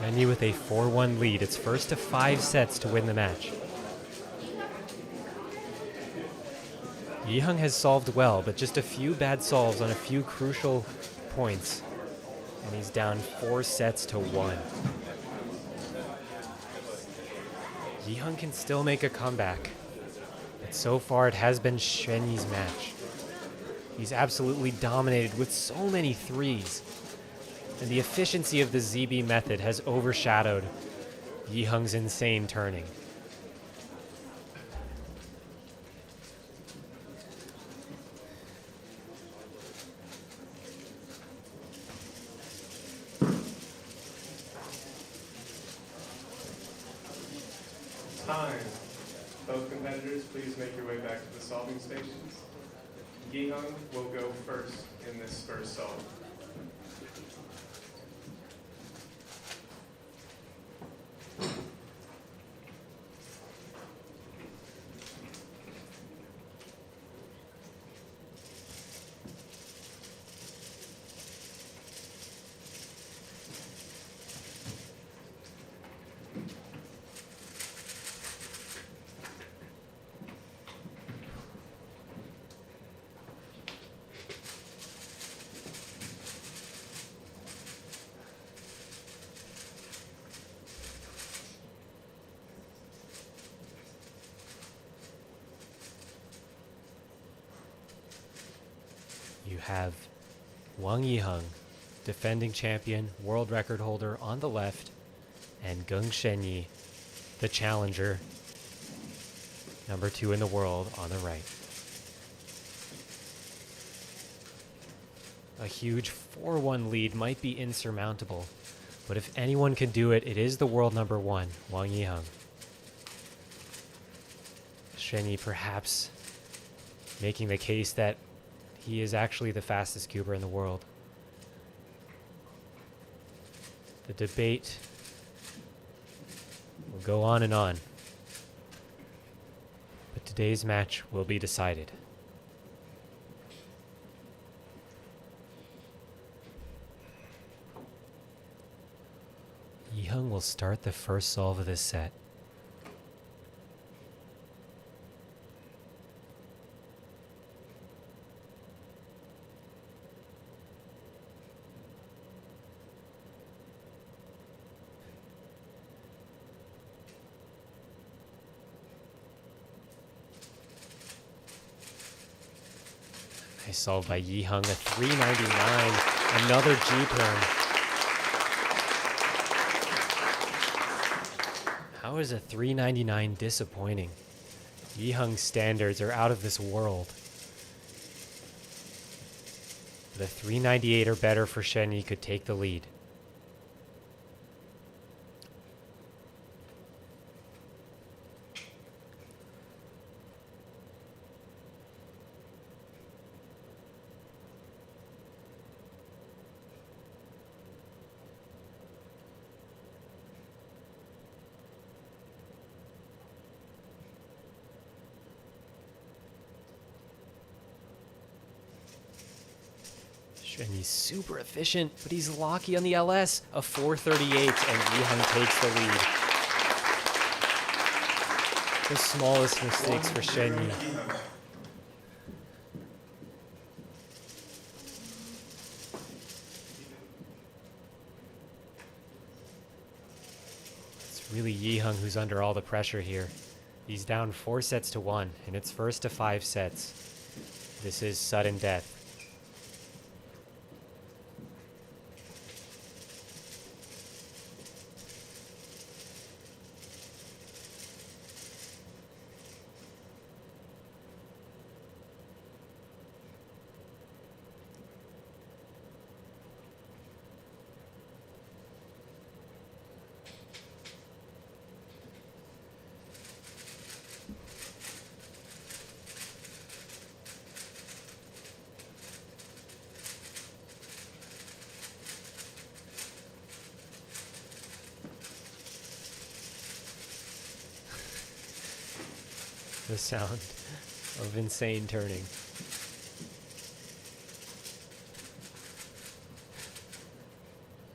Xuanyi with a 4-1 lead. It's first to 5 sets to win the match. Yiheng has solved well, but just a few bad solves on a few crucial points. And he's down 4 sets to 1. Yiheng can still make a comeback. But so far it has been Xuanyi's match. He's absolutely dominated with so many threes. And the efficiency of the ZB method has overshadowed Yiheng's insane turning. Time. Both competitors, please make your way back to the solving stations. Yiheng will go first in this first solve. You have Wang Yiheng, defending champion, world record holder on the left, and Geng Xuanyi, the challenger, #2 in the world on the right. A huge 4-1 lead might be insurmountable, but if anyone can do it, it is the world number 1, Wang Yiheng. Xuanyi perhaps making the case that he is actually the fastest cuber in the world. The debate will go on and on, but today's match will be decided. Yiheng will start the first solve of this set. Nice solve by Yiheng, a 399, another G-perm. How is a 399 disappointing? Yiheng's standards are out of this world. But a 398 or better for Xuanyi could take the lead. Xuanyi's super efficient, but he's locky on the LS. A 438, and Yiheng takes the lead. The smallest mistakes for Xuanyi. It's really Yiheng who's under all the pressure here. He's down 4 sets to 1, and it's first to 5 sets. This is sudden death. The sound of insane turning.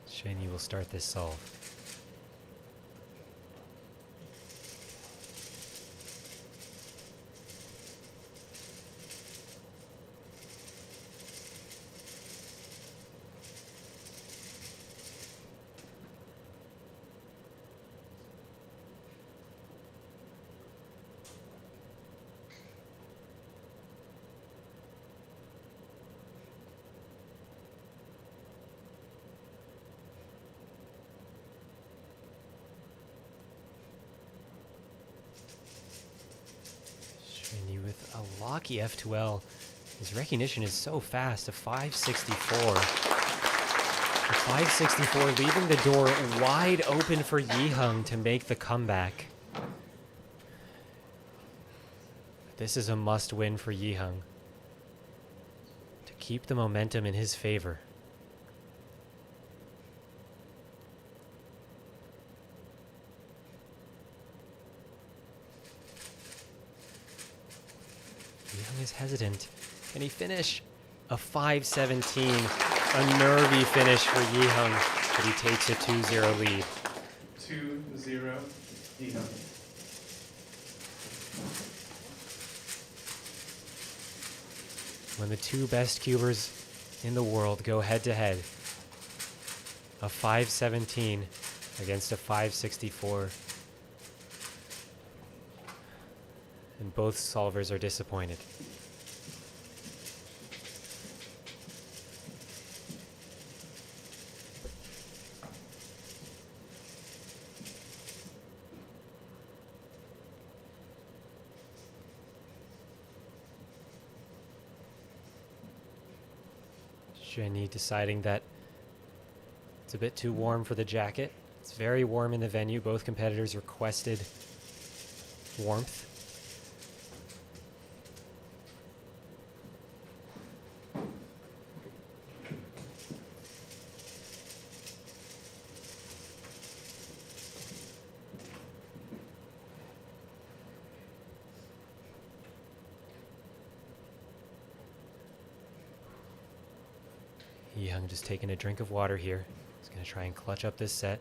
Xuanyi will start this solve. Xuanyi with a locky F2L. His recognition is so fast, a 564. A 564 leaving the door wide open for Yiheng to make the comeback. This is a must-win for Yiheng to keep the momentum in his favor. Yiheng is hesitant. Can he finish? A 517. A nervy finish for Yiheng, but he takes a 2-0 lead. 2-0, Yiheng. When the two best cubers in the world go head-to-head, a 517 against a 564. And both solvers are disappointed. Xuanyi deciding that it's a bit too warm for the jacket. It's very warm in the venue. Both competitors requested warmth. Yiheng just taking a drink of water here. He's going to try and clutch up this set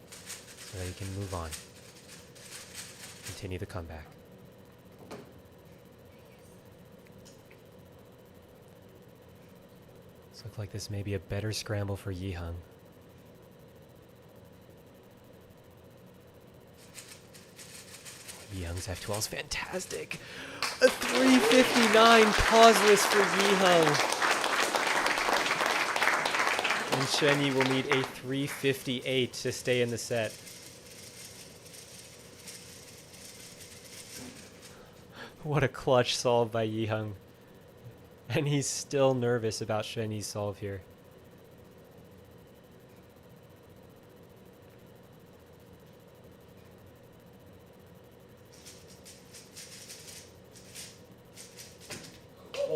so that he can move on. Continue the comeback. This looks like this may be a better scramble for Yiheng. Yiheng's F12 is fantastic. A 359 pauseless for Yiheng. And Xuanyi will need a 358 to stay in the set. What a clutch solve by Yiheng. And he's still nervous about Xuanyi's solve here.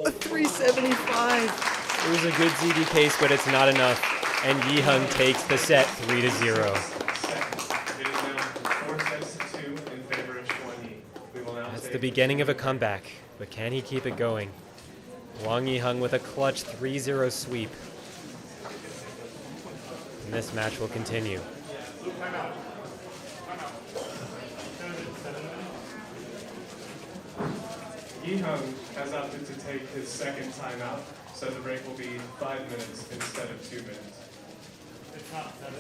A 375! It was a good ZD pace, but it's not enough. And Yiheng takes the set 3-0. It is now 4 sets to 2 in favor of Xuanyi. We will now That's the beginning of a comeback, but can he keep it going? Wang Yiheng with a clutch 3-0 sweep. And this match will continue. Yiheng has opted to take his second timeout, so the break will be 5 minutes instead of 2 minutes. It's not 7.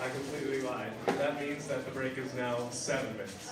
I completely lied. That means that the break is now 7 minutes.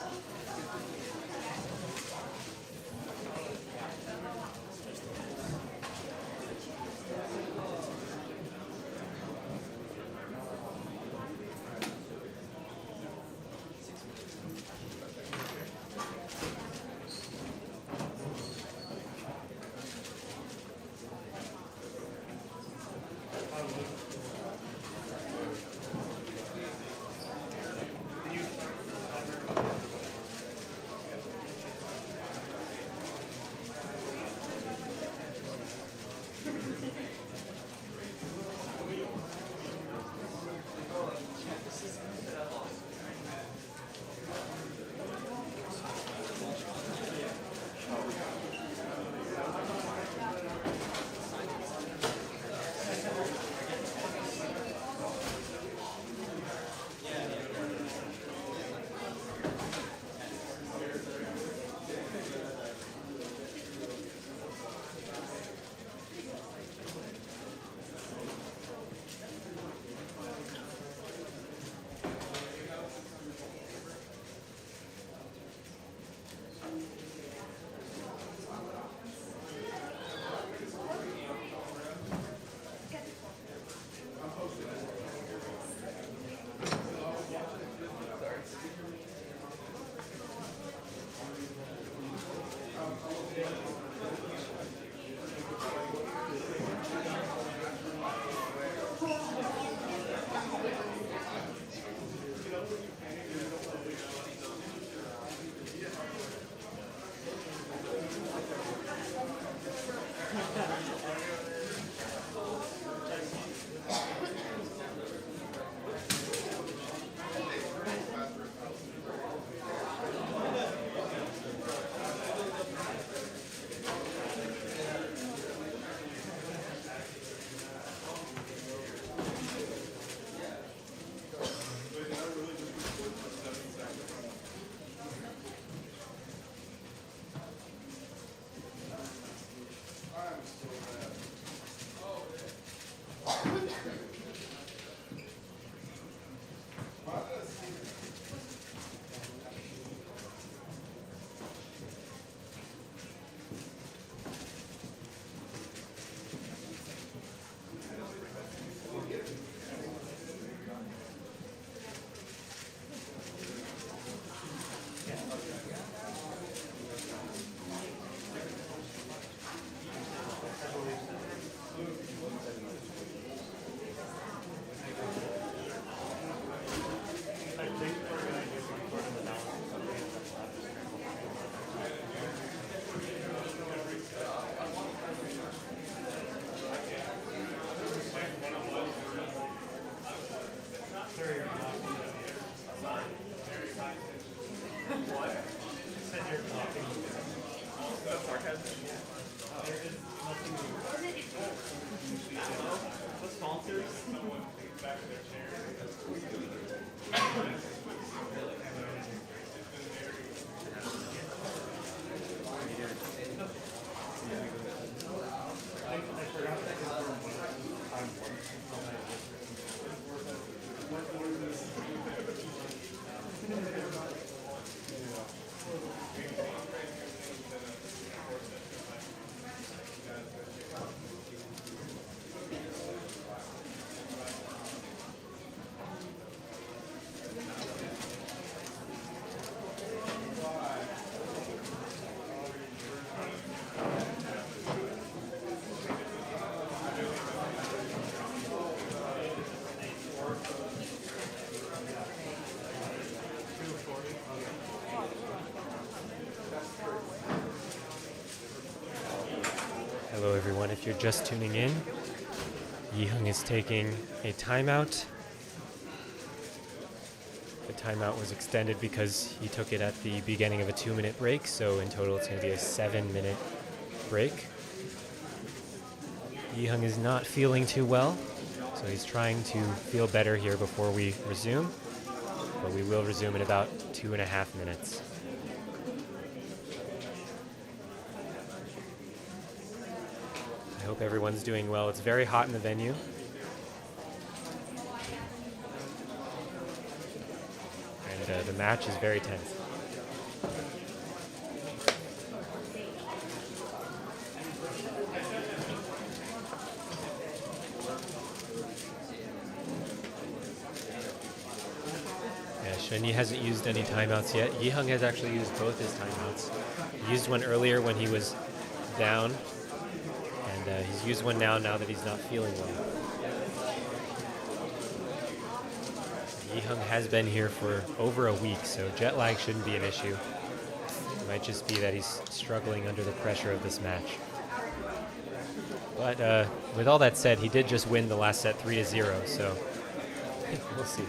Said you're talking. That's sarcasm. There is nothing. The sponsors. Someone takes back their chair. I forgot that. Hello everyone, if you're just tuning in, Yiheng is taking a timeout. The timeout was extended because he took it at the beginning of a 2-minute break, so in total it's going to be a 7-minute break. Yiheng is not feeling too well, so he's trying to feel better here before we resume, but we will resume in about 2.5 minutes. I hope everyone's doing well. It's very hot in the venue. And the match is very tense. Yeah, Xuanyi hasn't used any timeouts yet. Yiheng has actually used both his timeouts. He used one earlier when he was down. And he's used one now that he's not feeling well. Yiheng has been here for over a week, so jet lag shouldn't be an issue. It might just be that he's struggling under the pressure of this match. But with all that said, he did just win the last set 3-0, so we'll see.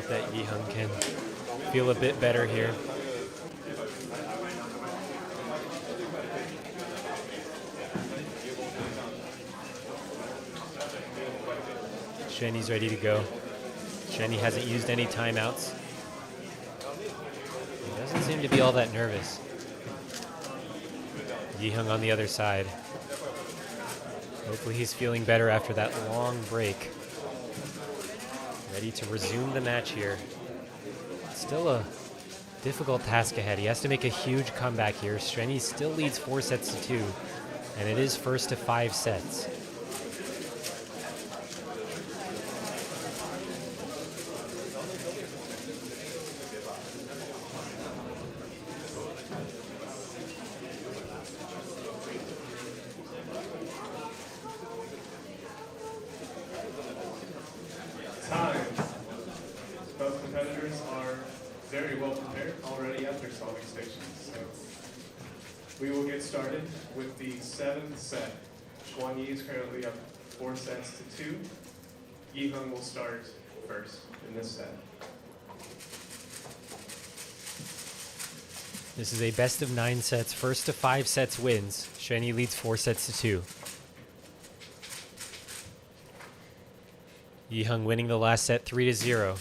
That Yiheng can feel a bit better here. Xuanyi's ready to go. Xuanyi hasn't used any timeouts. He doesn't seem to be all that nervous. Yiheng on the other side. Hopefully he's feeling better after that long break. Ready to resume the match here. Still a difficult task ahead. He has to make a huge comeback here. Xuanyi still leads 4-2, and it is first to 5 sets. Time. Both competitors are very well prepared already at their solving stations. So we will get started with the 7th set. Xuanyi is currently up 4-2. Yiheng will start first in this set. This is a best of 9 sets. First to 5 sets wins. Xuanyi leads 4-2. Yiheng winning the last set 3-0.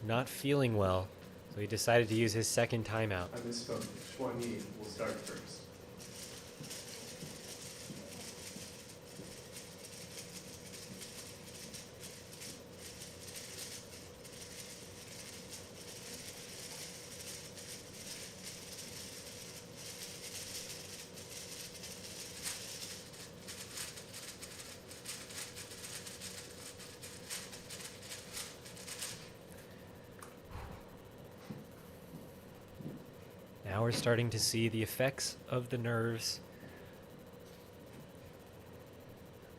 Not feeling well, so he decided to use his second timeout. I misspoke. Xuanyi will start first. Now we're starting to see the effects of the nerves.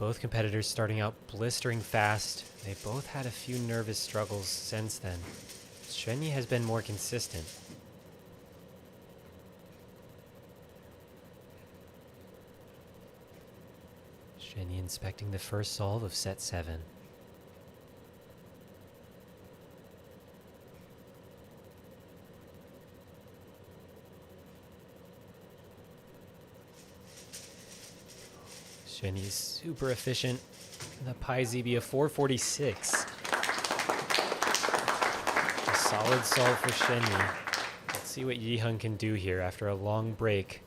Both competitors starting out blistering fast. They both had a few nervous struggles since then. Xuanyi has been more consistent. Xuanyi inspecting the first solve of set 7. Xuanyi is super efficient. The Pi ZB of 446. A solid solve for Xuanyi. Let's see what Yiheng can do here after a long break.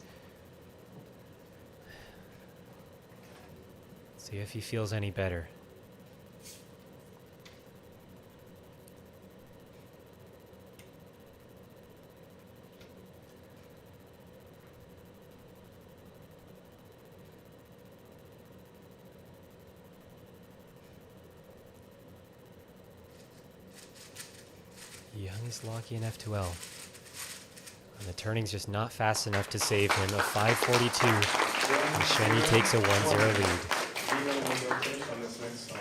See if he feels any better. Yiheng is lucky in F2L. And the turning's just not fast enough to save him. A 542. And Xuanyi takes a 1-0 lead. On this next song.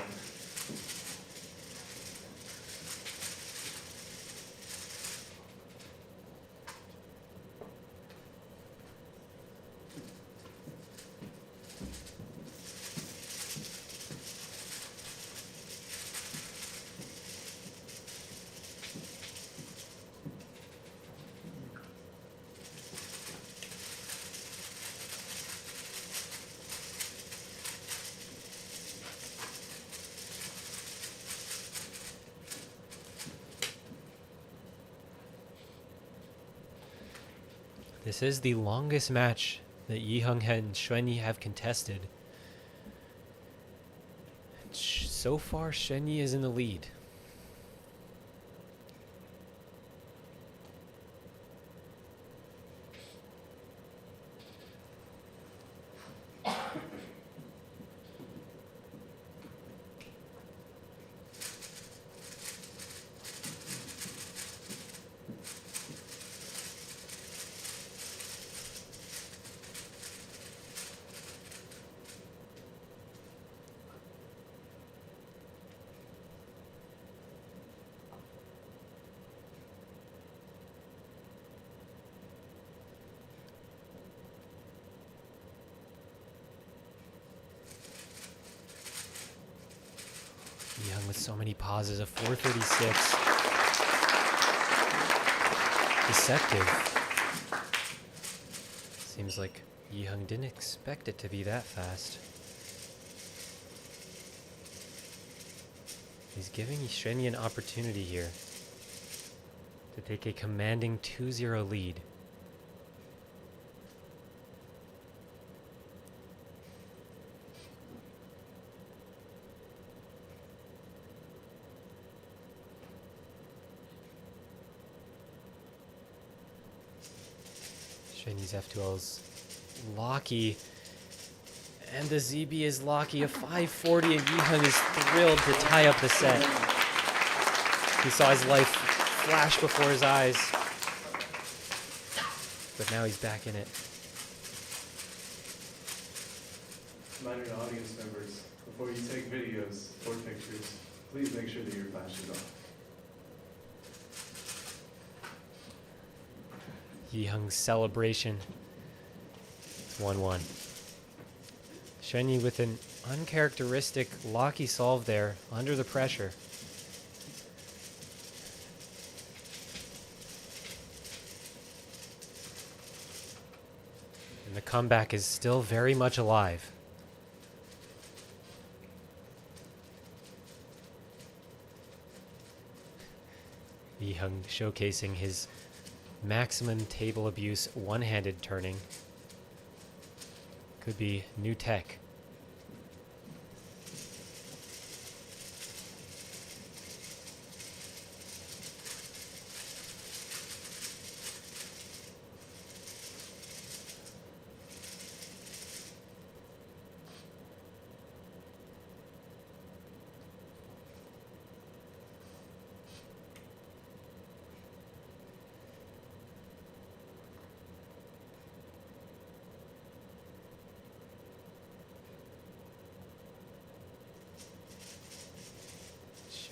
This is the longest match that Yiheng and Xuanyi have contested. So far, Xuanyi is in the lead. Yiheng with so many pauses, a 436. Deceptive. Seems like Yiheng didn't expect it to be that fast. He's giving Xuanyi an opportunity here to take a commanding 2-0 lead. Xuanyi's F2L's locky, and the ZB is locky, a 540, and Yiheng is thrilled to tie up the set. He saw his life flash before his eyes, but now he's back in it. Reminder to audience members, before you take videos or pictures, please make sure that your flash is off. Yiheng's celebration. 1-1. Xuanyi with an uncharacteristic locky solve there, under the pressure. And the comeback is still very much alive. Yiheng showcasing his maximum table abuse one-handed turning. Could be new tech.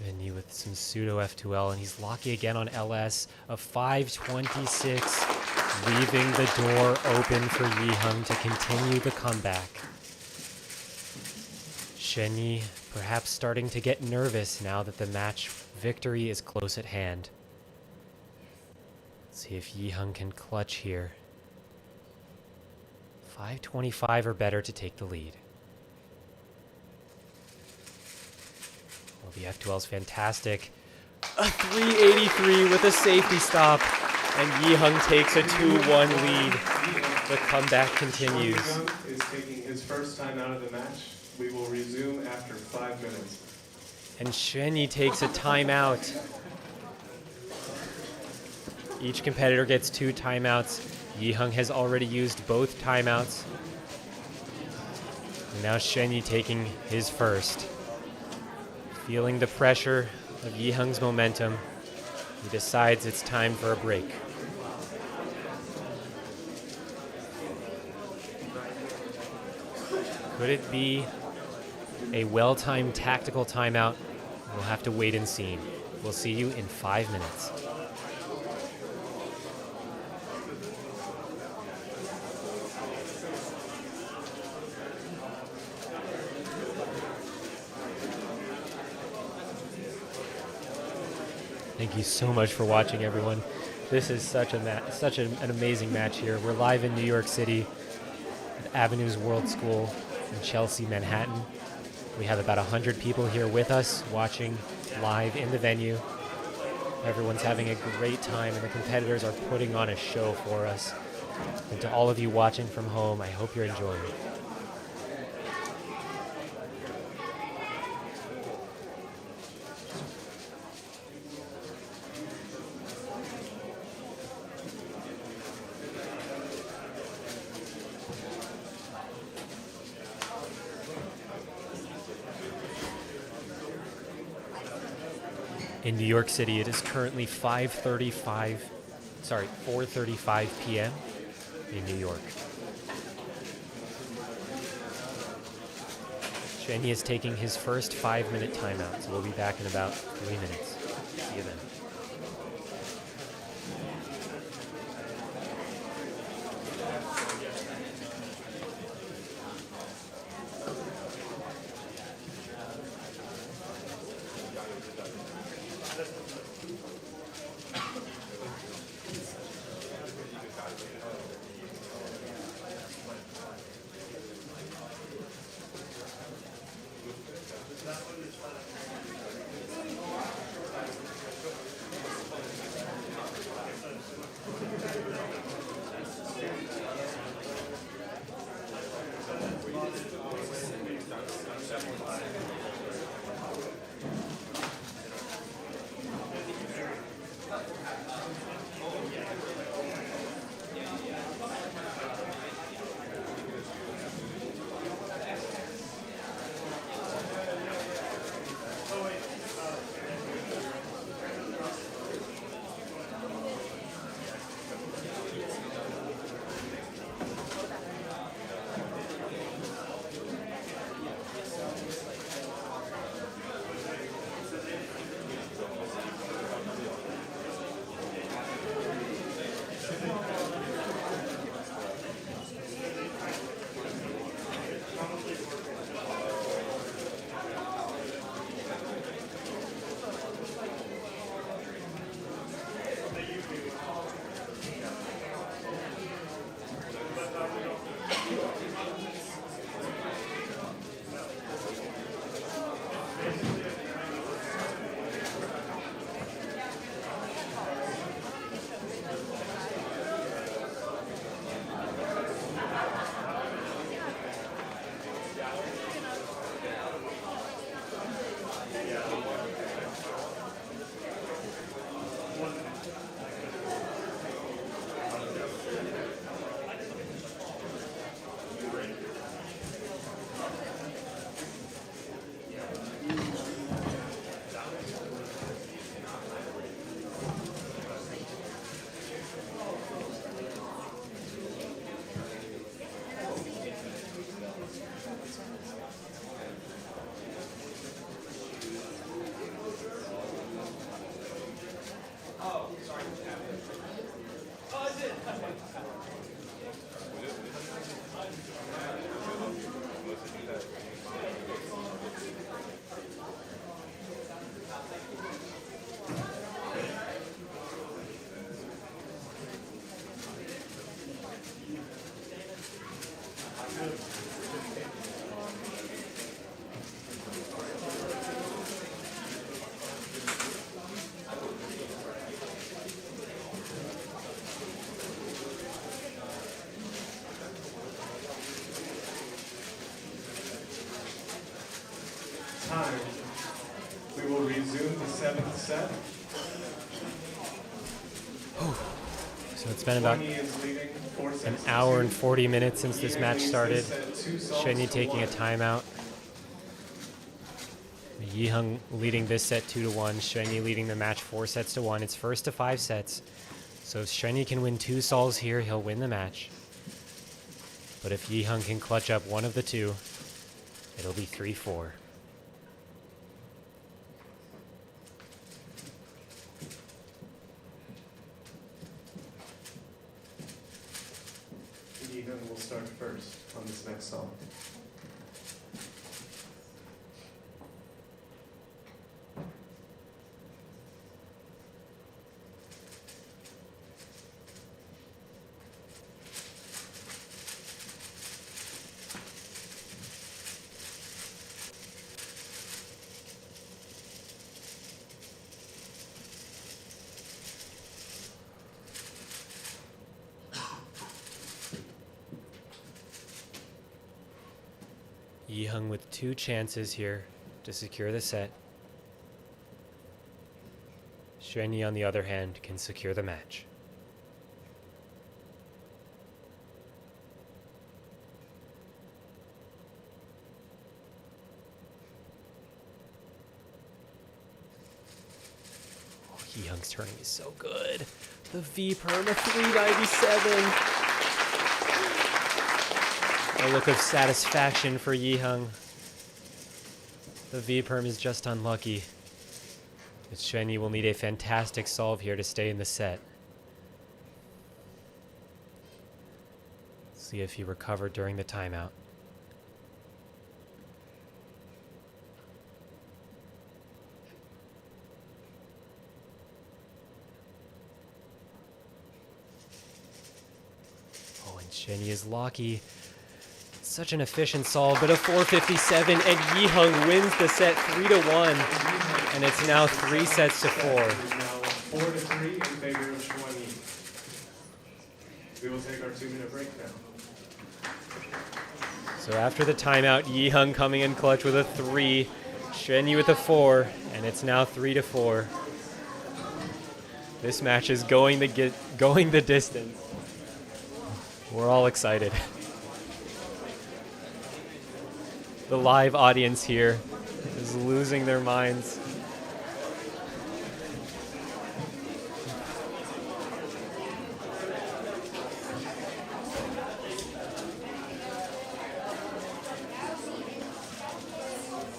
Xuanyi with some pseudo F2L, and he's locking again on LS. A 526, leaving the door open for Yiheng to continue the comeback. Xuanyi perhaps starting to get nervous now that the match victory is close at hand. Let's see if Yiheng can clutch here. 525 or better to take the lead. Well, the F2L is fantastic. A 383 with a safety stop, and Yiheng takes a 2-1 lead. The comeback continues. Yiheng is taking his first time out of the match. We will resume after 5 minutes. And Xuanyi takes a timeout. Each competitor gets 2 timeouts. Yiheng has already used both timeouts. And now Xuanyi taking his first. Feeling the pressure of Yiheng's momentum, he decides it's time for a break. Could it be a well-timed tactical timeout? We'll have to wait and see. We'll see you in 5 minutes. Thank you so much for watching, everyone. This is such an amazing match here. We're live in New York City at Avenues World School in Chelsea, Manhattan. We have about 100 people here with us watching live in the venue. Everyone's having a great time, and the competitors are putting on a show for us. And to all of you watching from home, I hope you're enjoying it. In New York City, it is currently 4:35 p.m. in New York. Xuanyi is taking his first 5-minute timeout, so we'll be back in about 3 minutes. See you then. time, we will resume the 7th set. So it's been about Xuanyi is leading 4 sets an to hour 2. and 40 minutes since this Yiheng match leads started. set 2 solves Xuanyi to taking a 1. timeout. Yiheng leading this set 2-1. Xuanyi leading the match 4 sets to 1. It's first to 5 sets. So if Xuanyi can win 2 solves here, he'll win the match. But if Yiheng can clutch up one of the two, it'll be 3-4. Yiheng will start first on this next solve. Yiheng with 2 chances here to secure the set. Xuanyi, on the other hand, can secure the match. Oh, Yiheng's turning is so good. The V perm of 397. A look of satisfaction for Yiheng. The V-perm is just unlucky. But Xuanyi will need a fantastic solve here to stay in the set. See if he recovered during the timeout. Oh, and Xuanyi is lucky. Such an efficient solve, but a 457, and Yiheng wins the set 3-1, and it's now 3 sets to 4. It is now 4-3 in favor of Xuanyi. We will take our 2-minute break now. So after the timeout, Yiheng coming in clutch with a 3, Xuanyi with a 4, and it's now 3-4. This match is going the distance. We're all excited. The live audience here is losing their minds.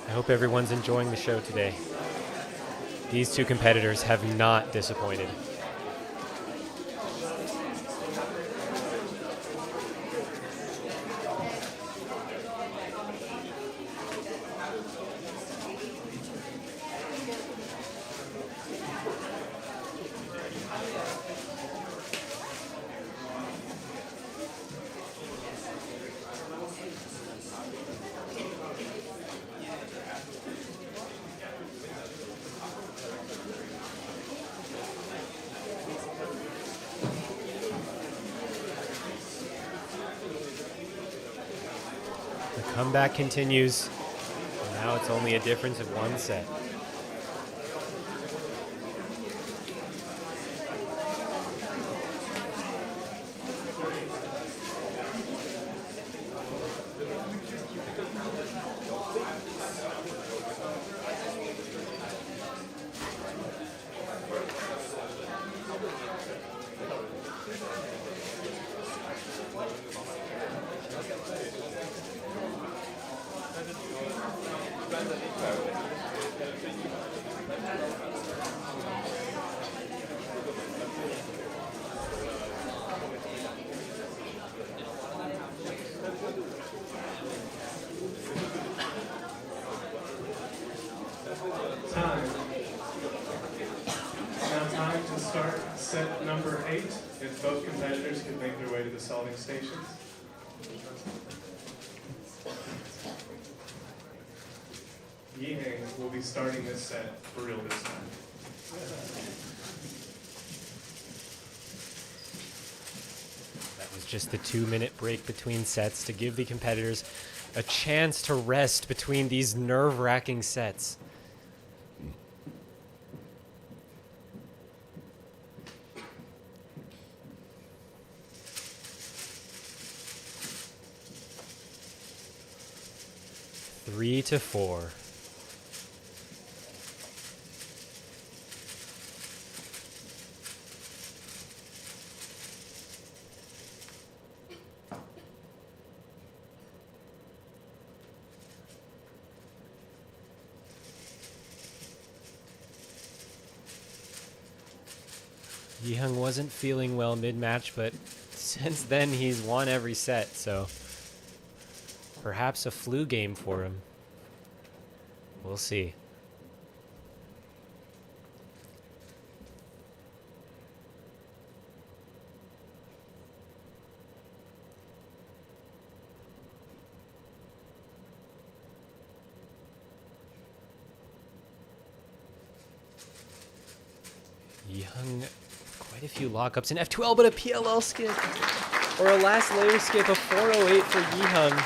I hope everyone's enjoying the show today. These 2 competitors have not disappointed. Comeback continues. Now it's only a difference of 1 set. Time. Now time to start set number 8, if both competitors could make their way to the solving stations. Yiheng will be starting this set for real this time. That was just the 2-minute break between sets to give the competitors a chance to rest between these nerve-wracking sets. Three to four. Yiheng wasn't feeling well mid-match, but since then he's won every set, so perhaps a flu game for him. We'll see. Yiheng, quite a few lockups in F2L, but a PLL skip. Or a last layer skip, a 408 for Yiheng.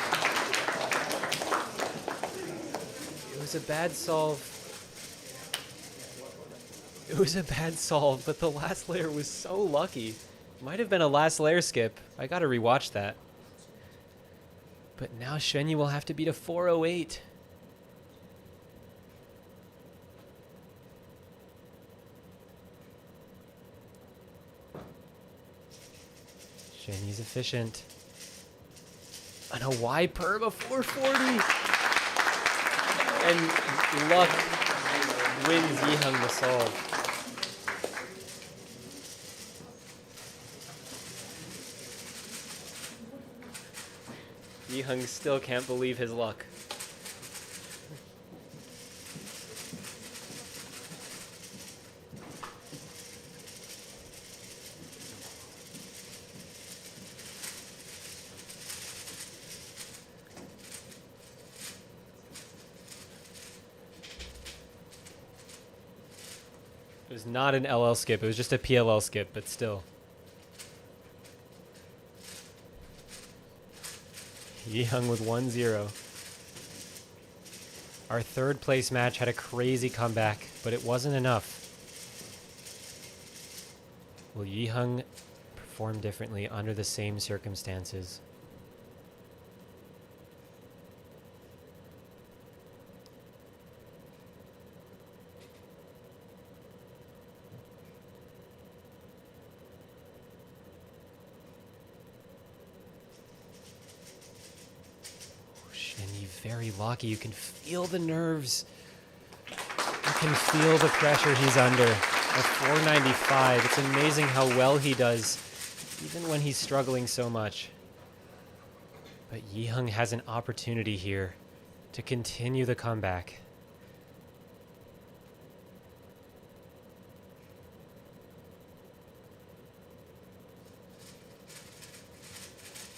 It was a bad solve. It was a bad solve, but the last layer was so lucky. Might have been a last layer skip. I gotta rewatch that. But now Xuanyi will have to beat a 408. Xuanyi's efficient. On a Y perm, a 440. And luck wins Yiheng the solve. Yiheng still can't believe his luck. It was not an LL skip, it was just a PLL skip, but still. Yiheng with 1-0. Our third place match had a crazy comeback, but it wasn't enough. Will Yiheng perform differently under the same circumstances? Very lucky. You can feel the nerves. You can feel the pressure he's under. A 495. It's amazing how well he does, even when he's struggling so much. But Yiheng has an opportunity here to continue the comeback.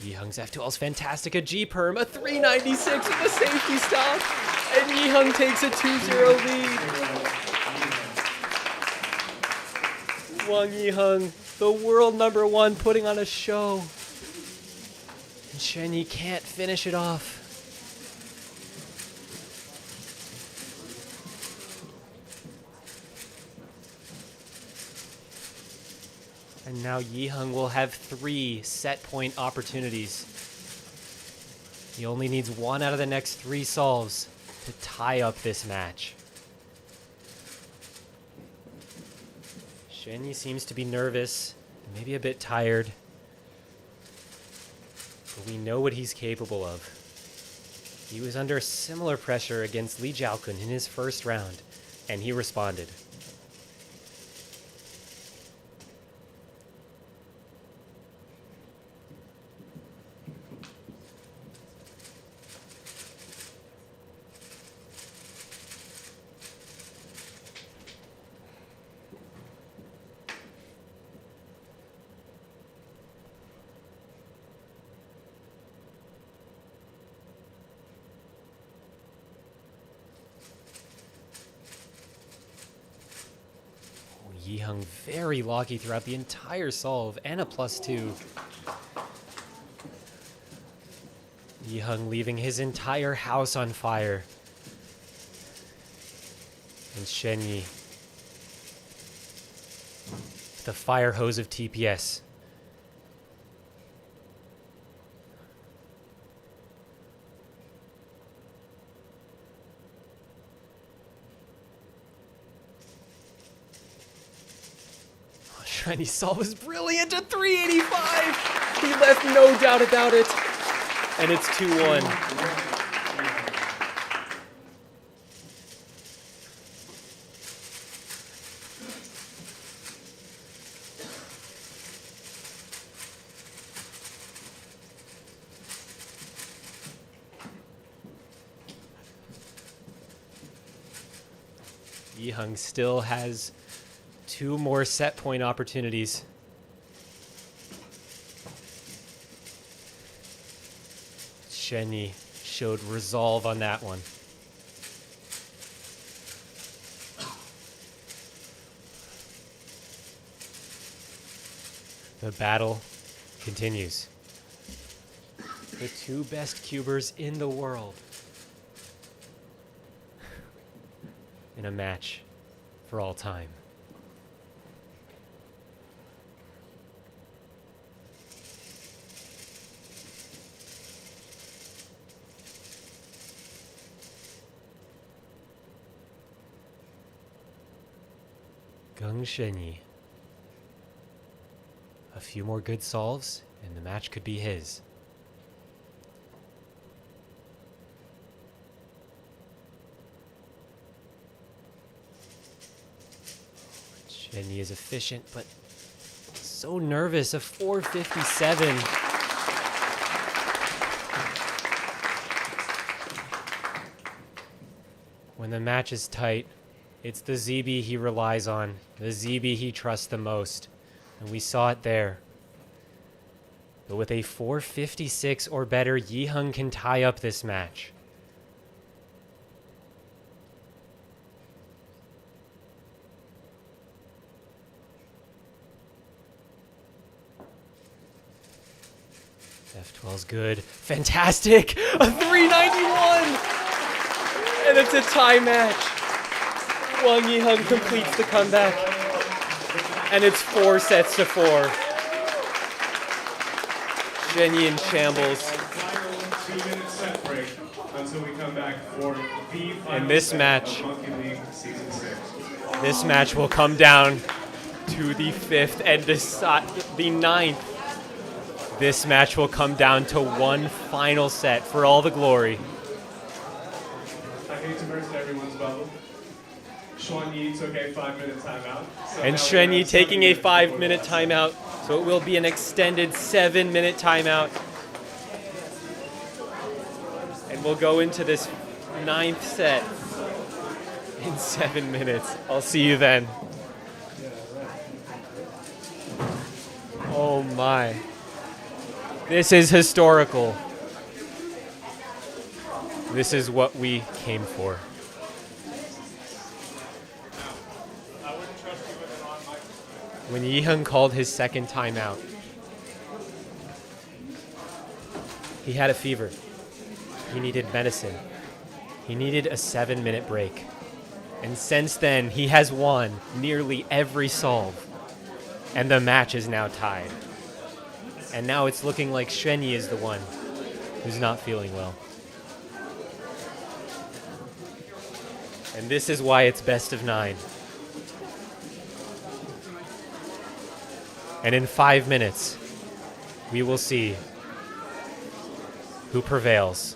Yiheng's F2L's fantastic, a G perm, a 396 with a safety stop, and Yiheng takes a 2-0 lead. Wang Yiheng, the world #1, putting on a show. And Xuanyi can't finish it off. And now Yiheng will have 3 set point opportunities. He only needs 1 out of the next 3 solves to tie up this match. Xuanyi seems to be nervous, maybe a bit tired. But we know what he's capable of. He was under similar pressure against Li Jiaokun in his first round, and he responded. Yiheng very lucky throughout the entire solve and a +2. Yiheng leaving his entire house on fire. And Xuanyi, the fire hose of TPS. Xuanyi's solve was brilliant at 385. He left no doubt about it. And it's 2-1. Yiheng still has 2 more set point opportunities. Xuanyi showed resolve on that one. The battle continues. The 2 best cubers in the world in a match for all time. Geng Xuanyi. A few more good solves, and the match could be his. Xuanyi is efficient, but so nervous. A 457. When the match is tight, it's the ZB he relies on, the ZB he trusts the most. And we saw it there. But with a 456 or better, Yiheng can tie up this match. F12's good. Fantastic! A 391! And it's a tie match. Wang Yiheng completes the comeback. And it's 4 sets to 4. Xuanyi in shambles. Final 2-minute set break until we come back for the final And this set match, of Monkey League Season 6. this match will come down to the 5th and the 9th. This match will come down to one final set for all the glory. I hate to burst everyone's bubble. Xuanyi took a 5-minute timeout. So And now we Xuanyi have taking 7 a minutes before 5-minute the last. timeout, so it will be an extended 7-minute timeout. And we'll go into this 9th set in 7 minutes. I'll see you then. Oh my. This is historical. This is what we came for. When Yiheng called his second timeout, he had a fever. He needed medicine. He needed a 7-minute break. And since then, he has won nearly every solve. And the match is now tied. And now it's looking like Xuanyi is the one who's not feeling well. And this is why it's best of 9. And in 5 minutes, we will see who prevails.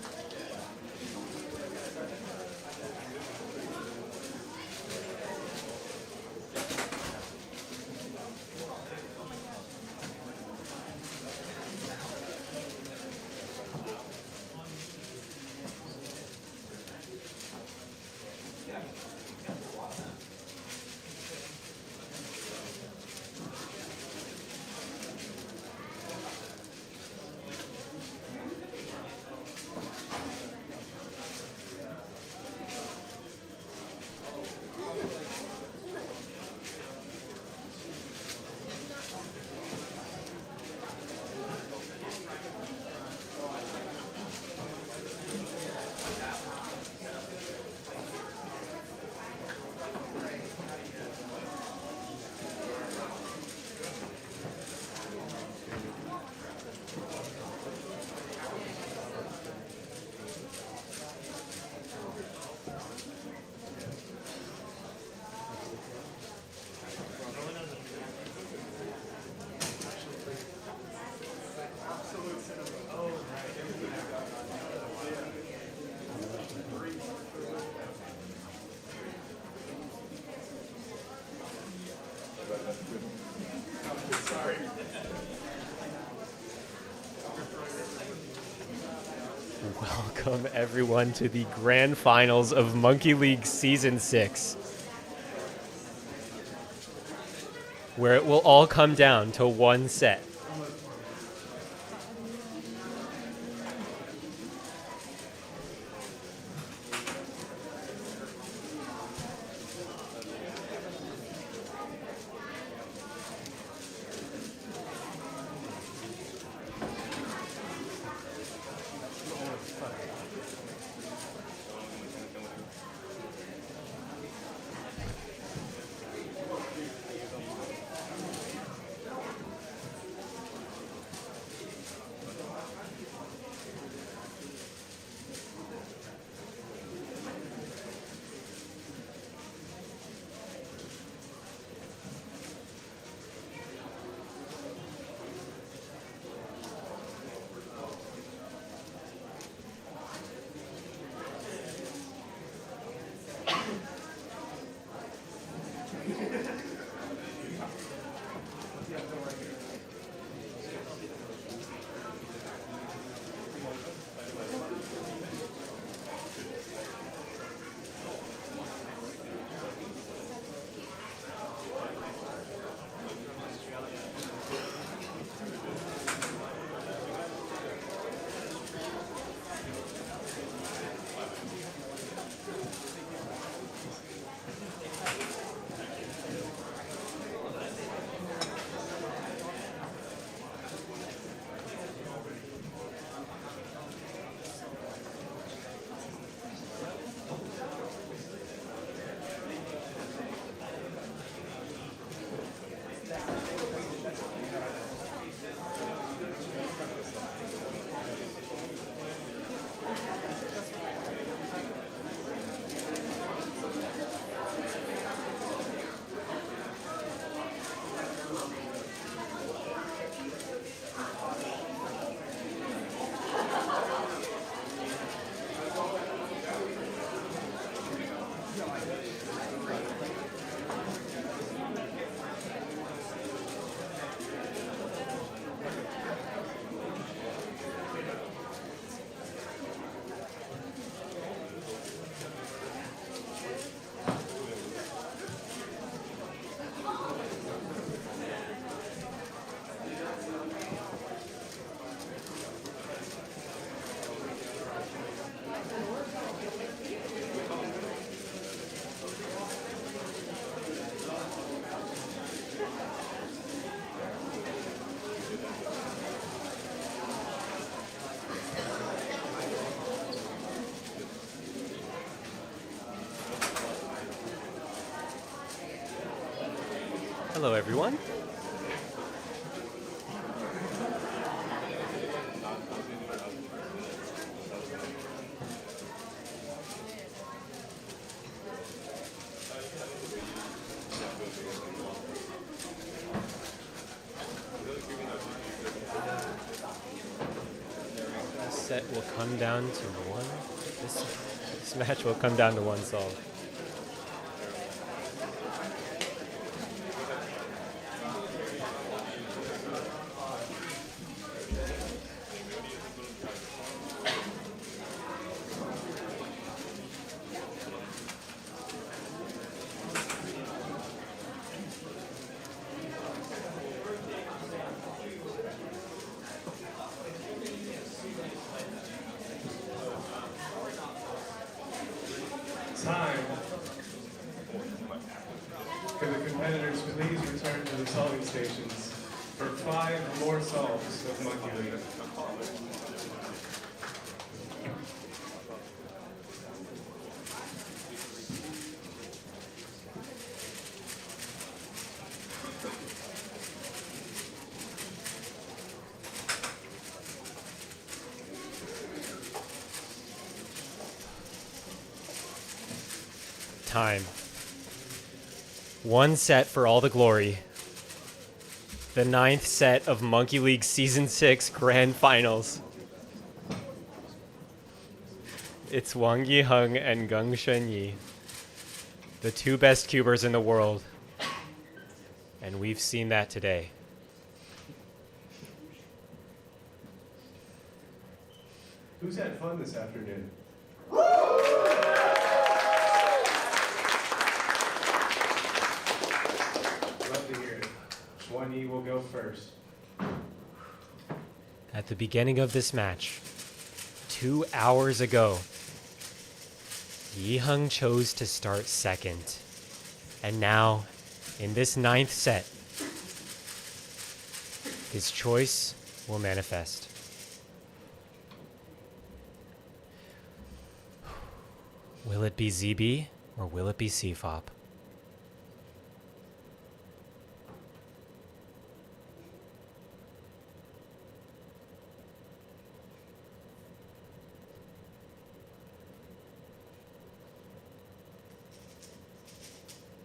Welcome, everyone, to the grand finals of Monkey League Season 6, where it will all come down to one set. Hello, everyone. This set will come down to one. This match will come down to one solve. Time. Could the competitors please return to the solving stations for 5 more solves of Monkey League? Time. One set for all the glory. The 9th set of Monkey League Season 6 Grand Finals. It's Wang Yiheng and Geng Xuanyi, the 2 best cubers in the world. And we've seen that today. Who's had fun this afternoon? Love to hear it. Xuanyi will go first. At the beginning of this match, 2 hours ago, Yiheng chose to start second. And now, in this 9th set, his choice will manifest. Will it be ZB or will it be CFOP?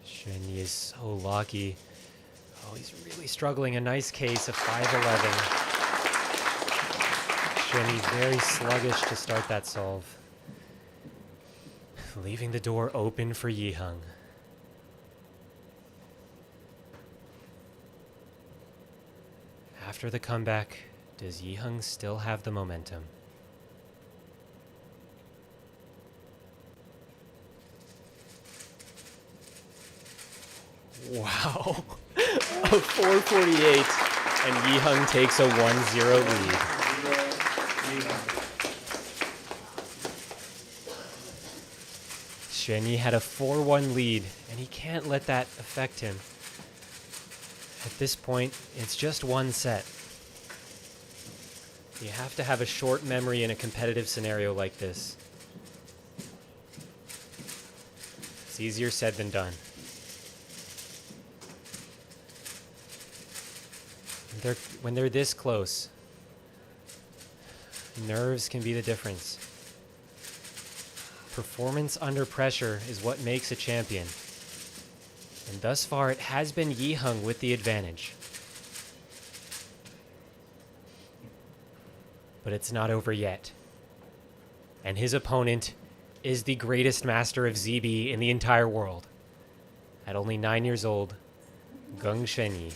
Xuanyi is so lucky. Oh, he's really struggling. A nice case of 5-11. Xuanyi very sluggish to start that solve. Leaving the door open for Yiheng. After the comeback, does Yiheng still have the momentum? Wow. A 448, and Yiheng takes a 1-0 lead. Xuanyi had a 4-1 lead, and he can't let that affect him. At this point, it's just one set. You have to have a short memory in a competitive scenario like this. It's easier said than done. When they're this close, nerves can be the difference. Performance under pressure is what makes a champion. And thus far, it has been Yiheng with the advantage. But it's not over yet. And his opponent is the greatest master of ZB in the entire world. At only 9 years old, Geng Xuanyi.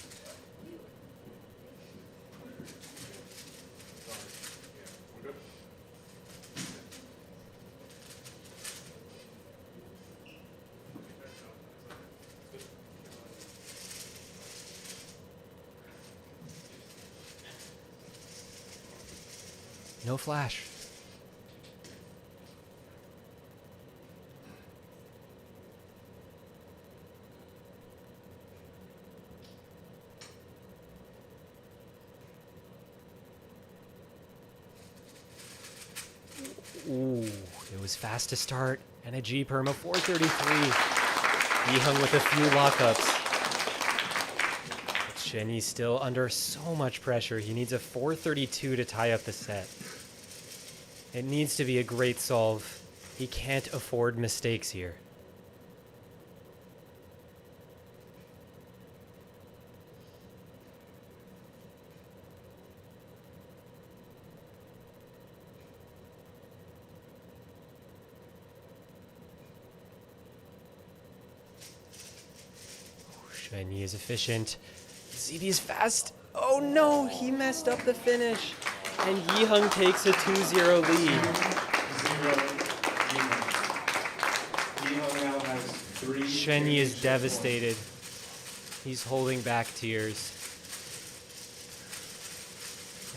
No flash. Ooh, it was fast to start, and a G-perm of 433. Yiheng with a few lockups. But Xuanyi's still under so much pressure. He needs a 432 to tie up the set. It needs to be a great solve. He can't afford mistakes here. Xuanyi is efficient. ZB is fast. Oh no, he messed up the finish. And Yiheng takes a 2-0 lead. Xuanyi is devastated. He's holding back tears.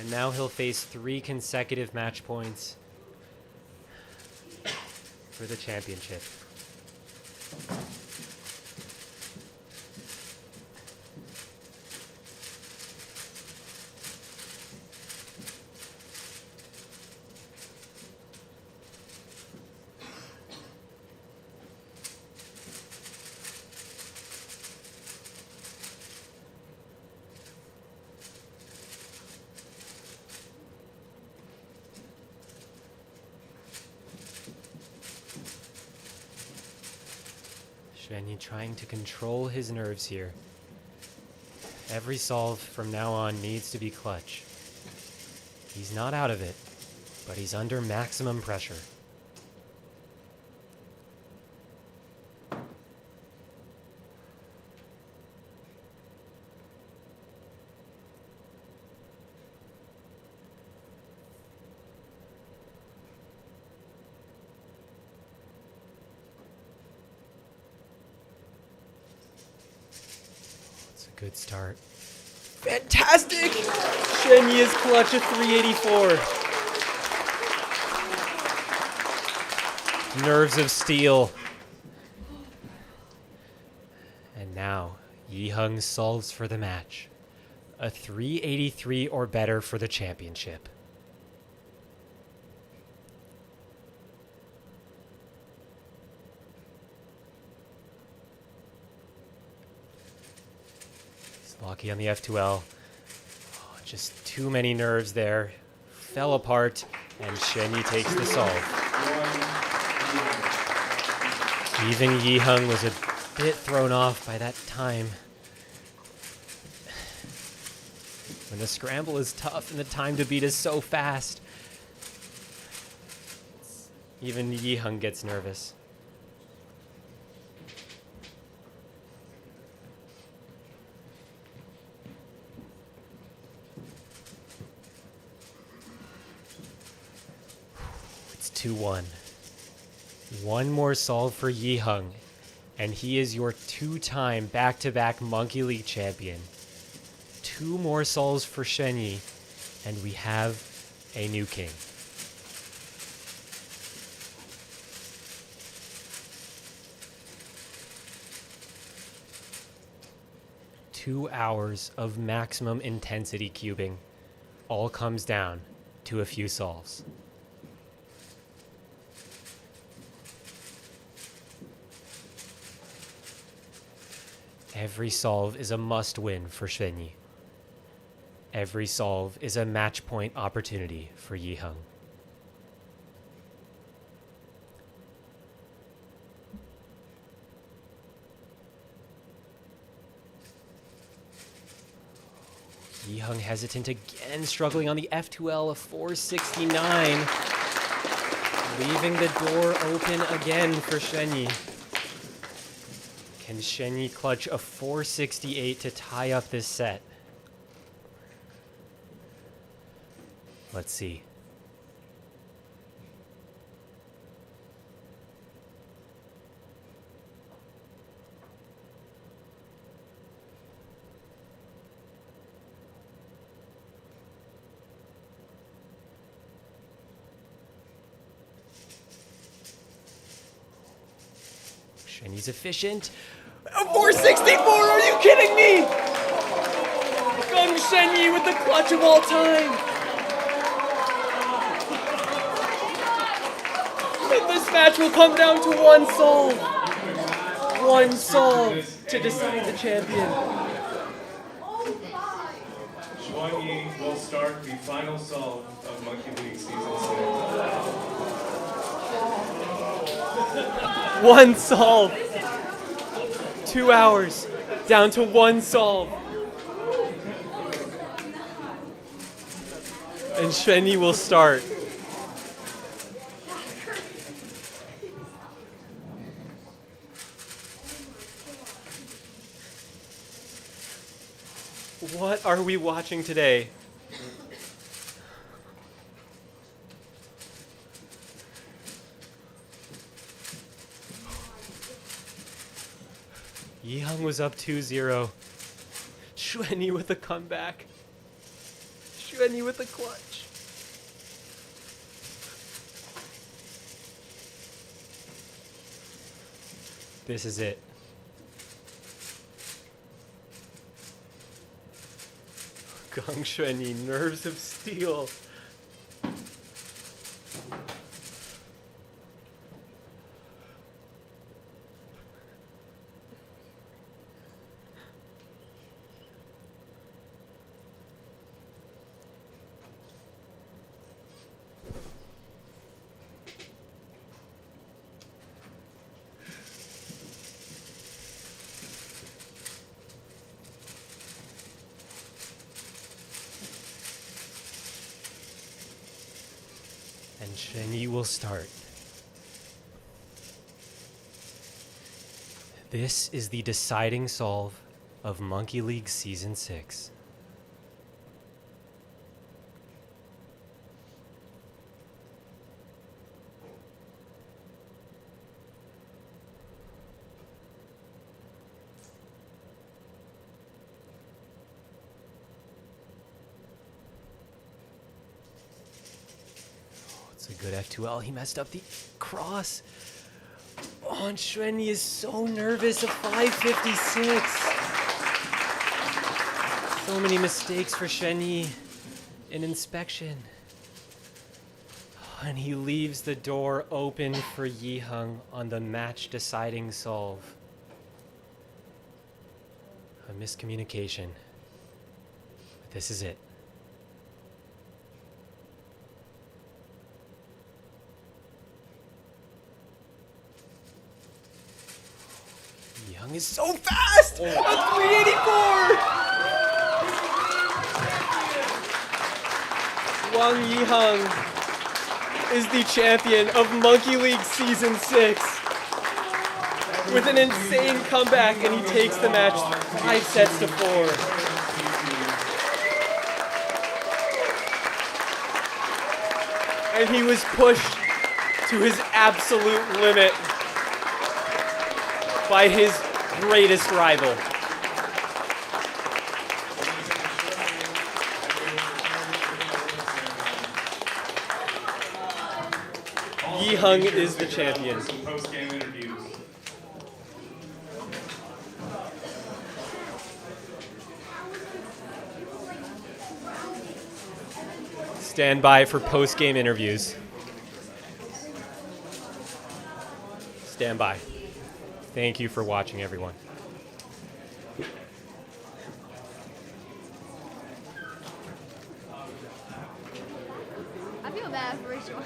And now he'll face 3 consecutive match points for the championship. Xuanyi trying to control his nerves here. Every solve from now on needs to be clutch. He's not out of it, but he's under maximum pressure. Good start. Fantastic! Xuanyi is clutch a 384. Nerves of steel. And now, Yiheng solves for the match. A 383 or better for the championship. Lucky on the F2L. Oh, just too many nerves there. Fell apart, and Xuanyi takes the solve. Even Yiheng was a bit thrown off by that time. When the scramble is tough and the time to beat is so fast, even Yiheng gets nervous. It's 2-1. One more solve for Yiheng, and he is your two-time back-to-back Monkey League champion. Two more solves for Xuanyi, and we have a new king. Two hours of maximum intensity cubing all comes down to a few solves. Every solve is a must-win for Xuanyi. Every solve is a match point opportunity for Yiheng. Yiheng hesitant again, struggling on the F2L of 469. Leaving the door open again for Xuanyi. Can Xuanyi clutch a 468 to tie up this set? Let's see. Xuanyi's efficient. A 464, are you kidding me? Geng Xuanyi with the clutch of all time. And this match will come down to one solve. One solve to decide the champion. Xuanyi will start the final solve of Monkey League Season 6. One solve. 2 hours down to one solve. And Xuanyi will start. What are we watching today? Yiheng was up 2-0. Xuanyi with a comeback. Xuanyi with a clutch. This is it. Geng Xuanyi, nerves of steel. And Xuanyi will start. This is the deciding solve of Monkey League Season 6. Good F2L. He messed up the cross. Oh, and Xuanyi is so nervous. A 556. So many mistakes for Xuanyi in inspection. And he leaves the door open for Yiheng on the match-deciding solve. A miscommunication. But this is it. Yiheng is so fast! A 384! Wang Yiheng is the champion of Monkey League Season 6 with an insane comeback, and he takes the match 5 sets to 4. And he was pushed to his absolute limit by his greatest rival. Yiheng is the champion. Some post-game interviews. Stand by for post-game interviews. Stand by. Thank you for watching, everyone. I feel bad for Rachel.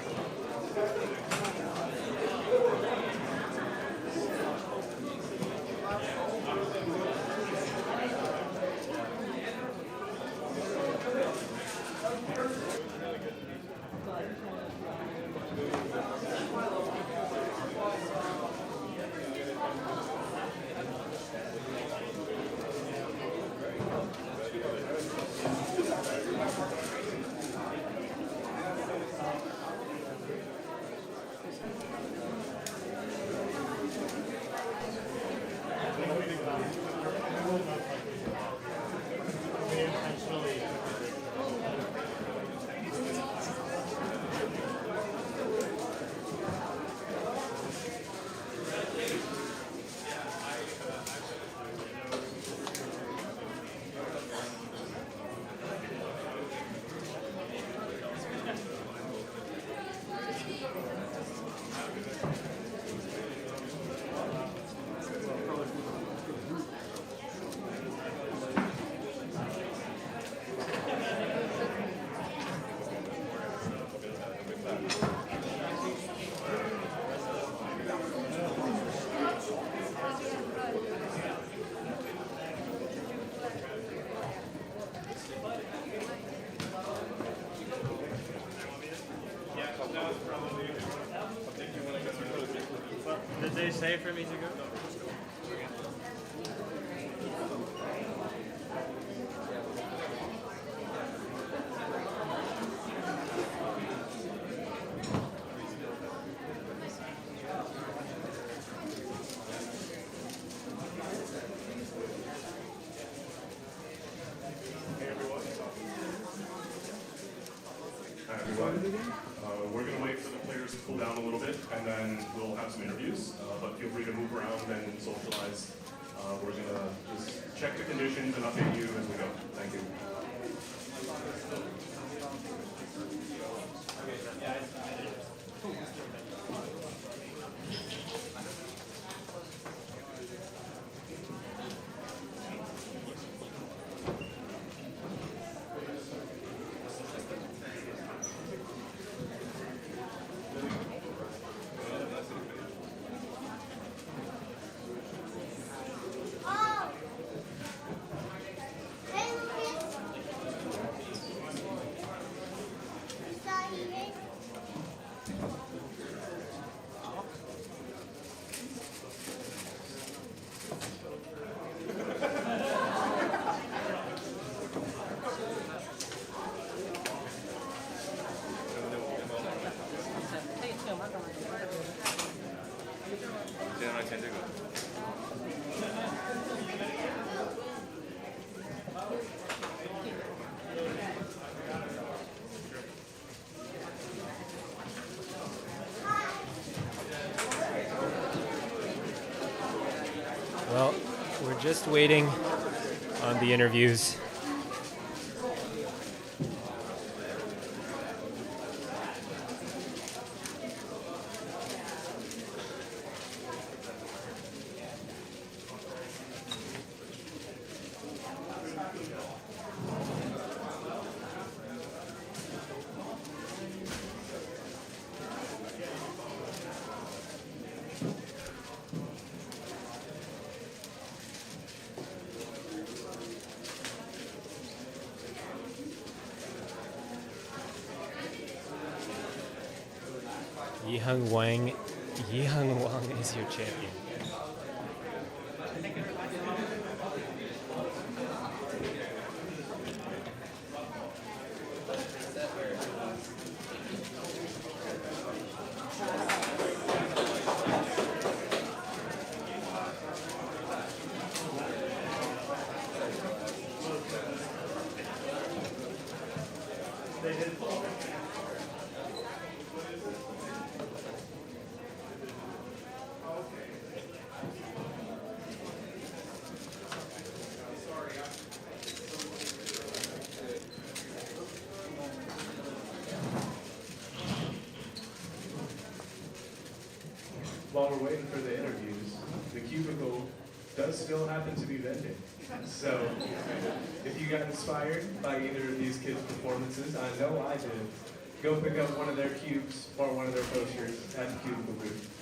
Did they say for me to go? Hi everyone. We're going to wait for the players to cool down a little bit, and then we'll have some interviews. But feel free to move around and socialize. We're going to just check the conditions and update you as we go. Thank you. Well, we're just waiting on the interviews. Yiheng Wang is your champion. While we're waiting for the interviews, the cubicle does still happen to be vending. So if you got inspired by either of these kids' performances, I know I did, go pick up one of their cubes or one of their posters at the cubicle booth.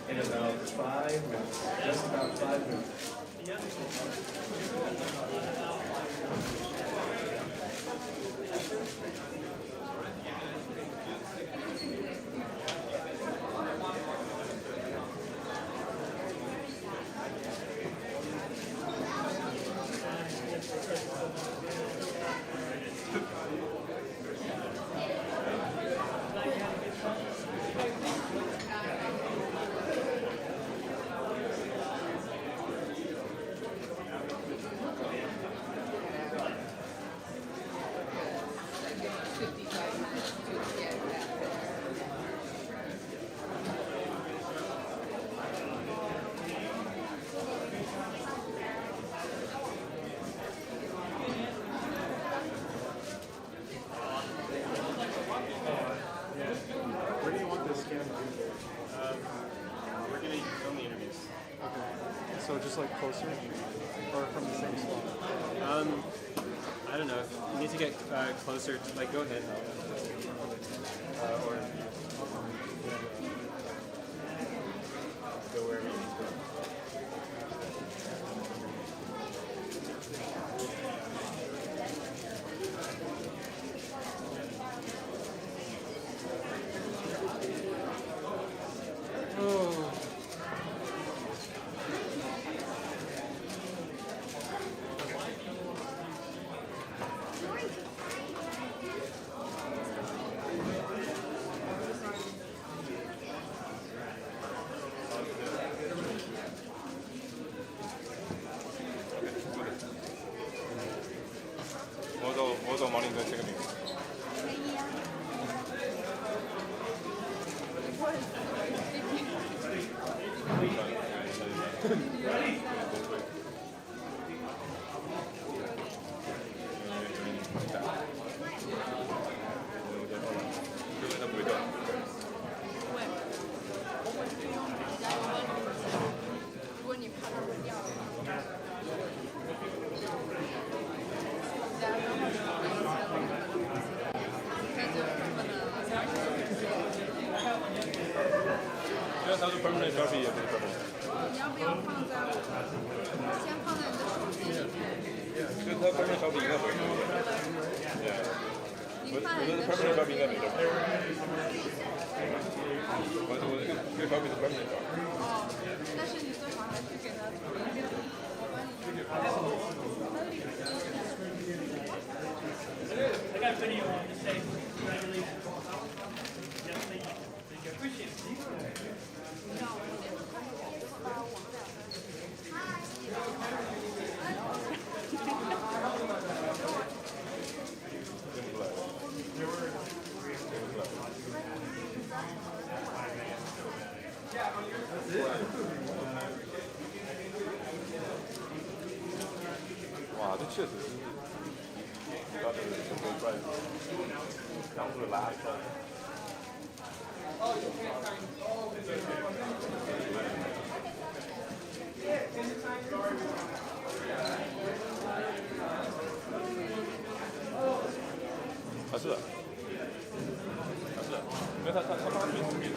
In about 5 minutes, just about 5 minutes. Where do you want this camera? We're gonna film the interviews. Okay. So just like closer, or from the same spot? I don't know. You need to get closer. Like, go ahead. Or go wherever you need to go. 再签个名。可以呀。他不会掉。如果你怕它会掉的话，因为它是 permanent sharpie 也不是 permanent。你要不要放在我？先放在你的手机里面。就是它 permanent sharpie 应该不会。对。我觉得 permanent sharpie 应该没这个。我这个 sharpie 是 permanent sharpie。哦，但是你最好还是给它涂一下。我帮你。I got video on to say congratulations. Yes, thank you. Thank you. I appreciate it. 哇，这确实是。got the good price. Down to the last one. 啊是的，啊是的，因为他帮没什么别的。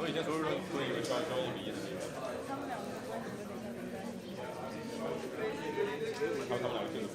我以前所有人都以为双1比1的那个，他们两个定的分。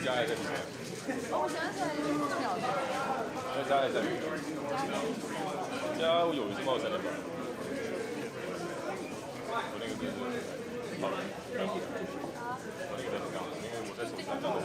加在这里面。哦，我想起来了，4秒钟。加在这里面。加我有一次冒300吧。我那个真是好了，然后我那个真是刚，因为我在手上这样的。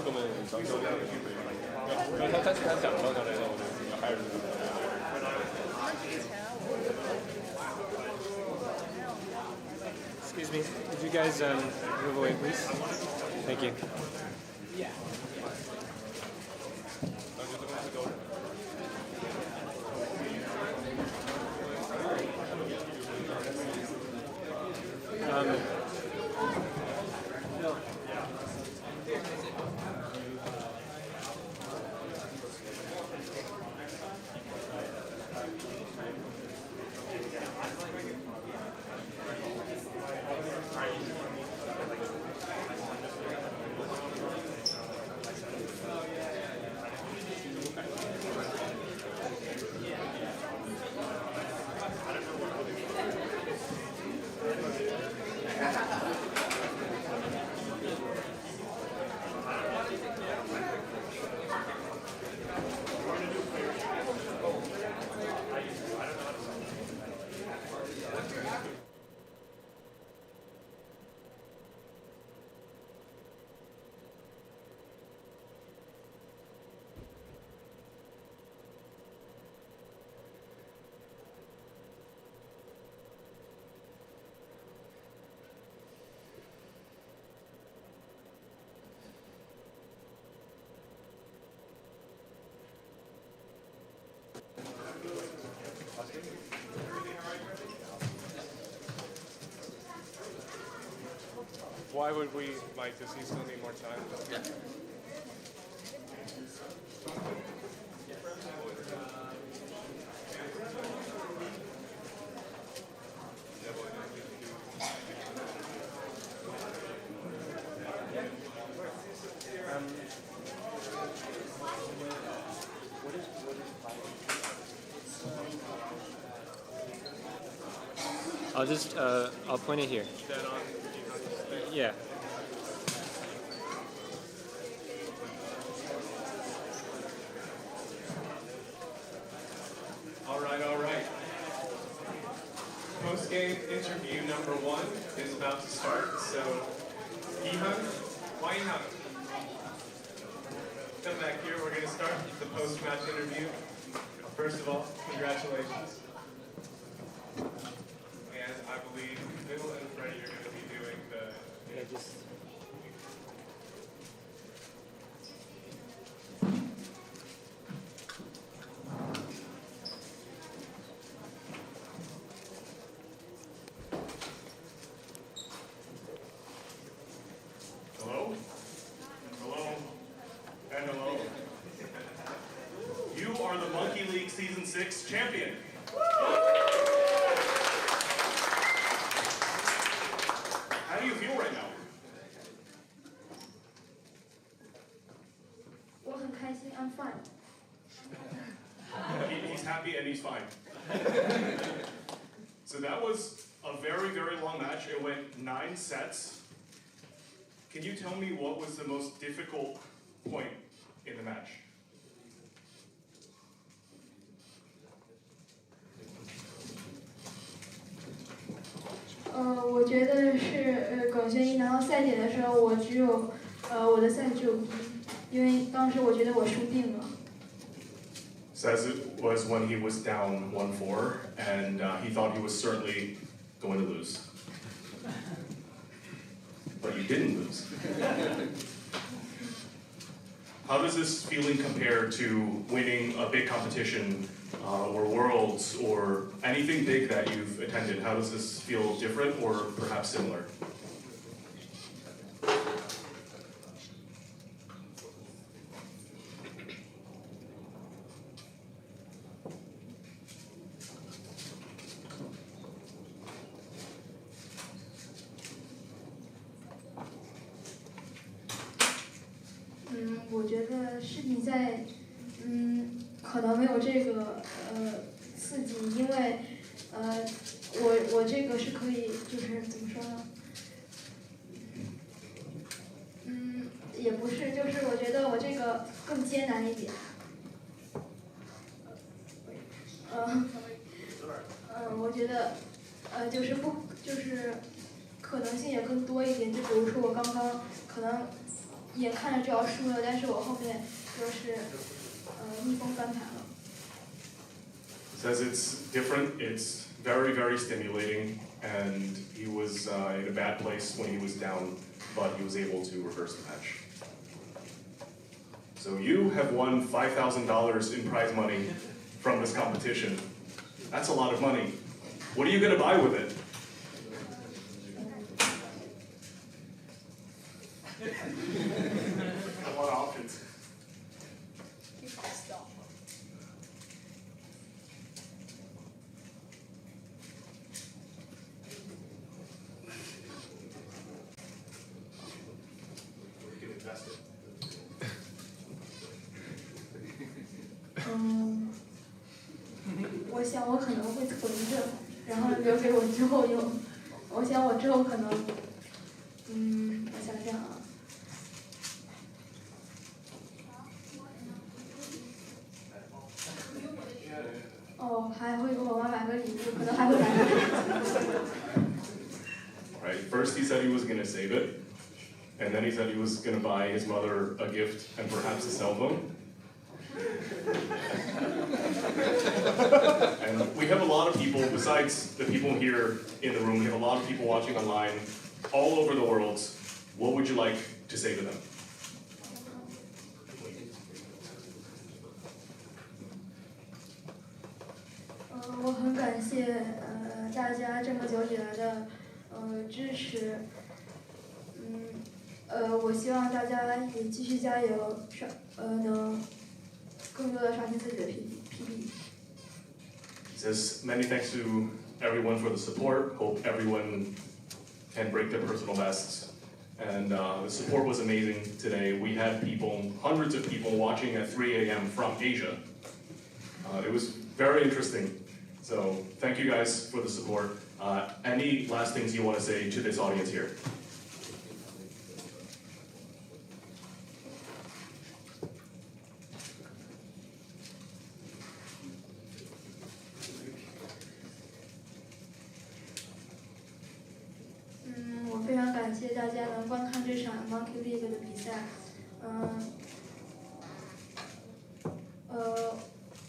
根本当教练的机会，然后他想当教练，我就还是。Excuse me, would you guys move away, please? Thank you. Why would we like? Does he still need more time? Yeah. I'll point it here. Yeah. All right. Post-game interview number 1 is about to start. So, Yiheng, come back here. We're going to start the post-match interview. First of all, congratulations. And I believe Bill and Freddie are going to be doing the... Hello? And hello. You are the Monkey League Season 6 champion. How do you feel right now? 我很开心 I'm fine. He's happy and he's fine. So that was a very, very long match. It went 9 sets. Can you tell me what was the most difficult point in the match? 我觉得是耿轩一拿到赛点的时候，我的赛只有1，因为当时我觉得我输定了。Says it was when he was down 1-4, and he thought he was certainly going to lose. But you didn't lose. How does this feeling compare to winning a big competition or Worlds or anything big that you've attended? How does this feel different or perhaps similar? 我觉得世锦赛，可能没有这个刺激，因为我这个是可以，就是怎么说呢？也不是，就是我觉得我这个更艰难一点。我觉得就是可能性也更多一点，就比如说我刚刚可能眼看着就要输了，但是我后面就是逆风翻盘了。Says it's different, it's very, very stimulating, and he was in a bad place when he was down, but he was able to reverse the match. So you have won $5,000 in prize money from this competition. That's a lot of money. What are you going to buy with it? A lot of options. You can invest it. 我想我可能会存着，然后留给我之后用。我想我之后可能，我想想啊。哦，还会给我妈买个礼物，可能还会买个手机。Right. First he said he was going to save it, and then he said he was going to buy his mother a gift and perhaps a cell phone. And we have a lot of people, besides the people here in the room, we have a lot of people watching online all over the world. What would you like to say to them? 我很感谢大家这么久以来的支持，我希望大家也继续加油，能更多的刷新自己的 PB。He says many thanks to everyone for the support. Hope everyone can break their personal bests. And the support was amazing today. We had people, hundreds of people watching at 3 a.m. from Asia. It was very interesting. So thank you guys for the support. Any last things you want to say to this audience here? Mm, 我非常感谢大家能观看这场 monkeyleague 的比赛。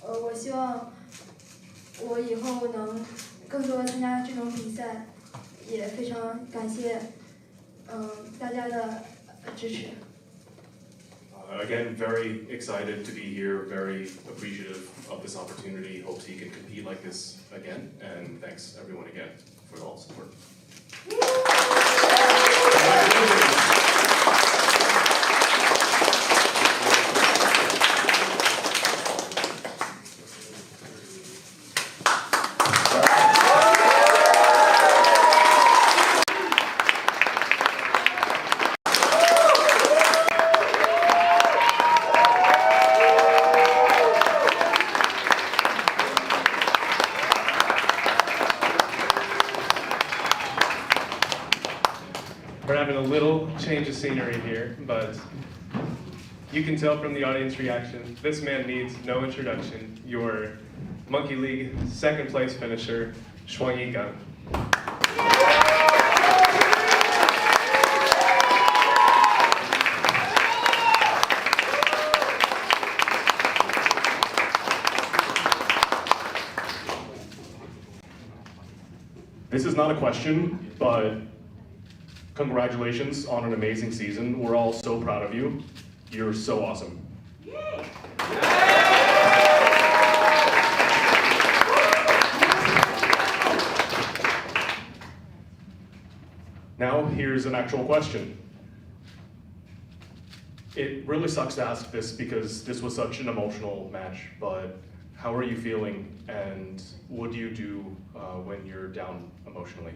我希望我以后能更多的参加这种比赛，也非常感谢大家的支持。Again, very excited to be here, very appreciative of this opportunity. Hopes he can compete like this again, and thanks everyone again for all the support. We're having a little change of scenery here, but you can tell from the audience reaction, this man needs no introduction. Your monkeyleague second place finisher, Xuanyi Geng. This is not a question, but congratulations on an amazing season. We're all so proud of you. You're so awesome. Now, here's an actual question. It really sucks to ask this because this was such an emotional match, but how are you feeling and what do you do when you're down emotionally?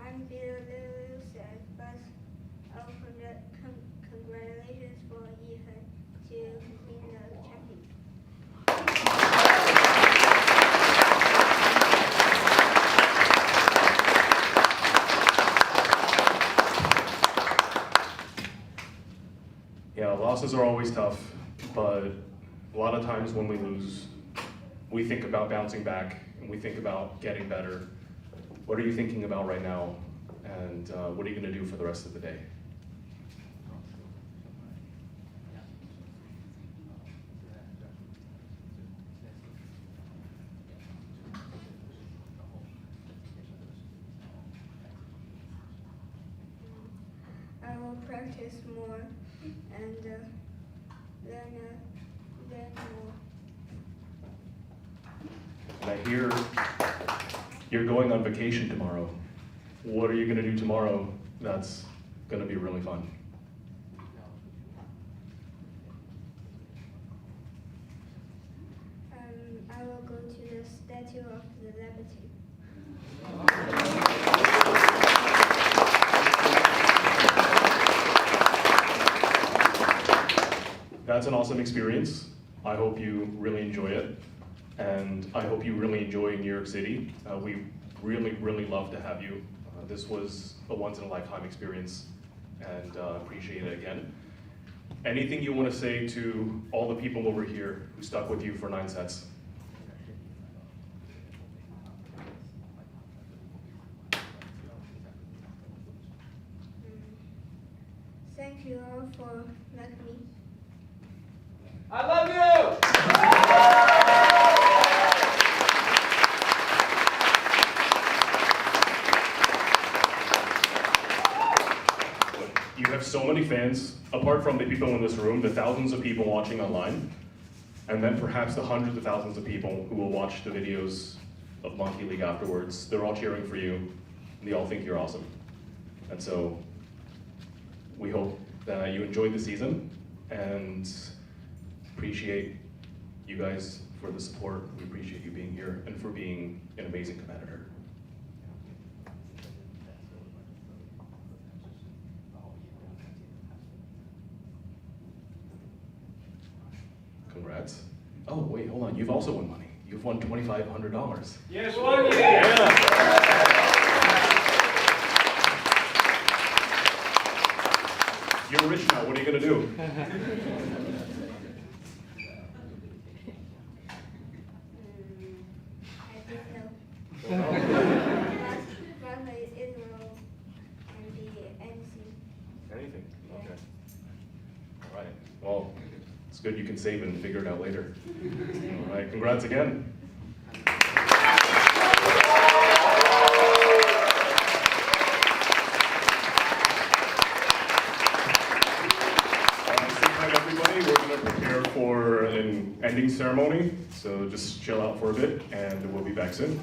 I'm feeling a little sad, but congratulations for Yiheng to win the championship. Yeah, losses are always tough, but a lot of times when we lose, we think about bouncing back and we think about getting better, what are you thinking about right now, and what are you going to do for the rest of the day? I will practice more and learn more. And I hear you're going on vacation tomorrow. What are you going to do tomorrow that's going to be really fun? I will go to the Statue of the Liberty. That's an awesome experience. I hope you really enjoy it. And I hope you really enjoy New York City. We really love to have you. This was a once-in-a-lifetime experience, and appreciate it again. Anything you want to say to all the people over here who stuck with you for 9 sets? Thank you all for letting me. I love you! You have so many fans, apart from the people in this room, the thousands of people watching online, and then perhaps the hundreds of thousands of people who will watch the videos of Monkey League afterwards. They're all cheering for you, and they all think you're awesome. And so, we hope that you enjoyed the season, and appreciate you guys for the support. We appreciate you being here, and for being an amazing competitor. Congrats. Oh, wait, hold on. You've also won money. You've won $2,500. Yes, Xuanyi! Yeah. You're rich now. What are you going to do? I don't know. Probably it will be anything. Anything? Okay. All right. Well, it's good you can save and figure it out later. All right. Congrats again. Everybody, we're going to prepare for an ending ceremony, so just chill out for a bit, and we'll be back soon.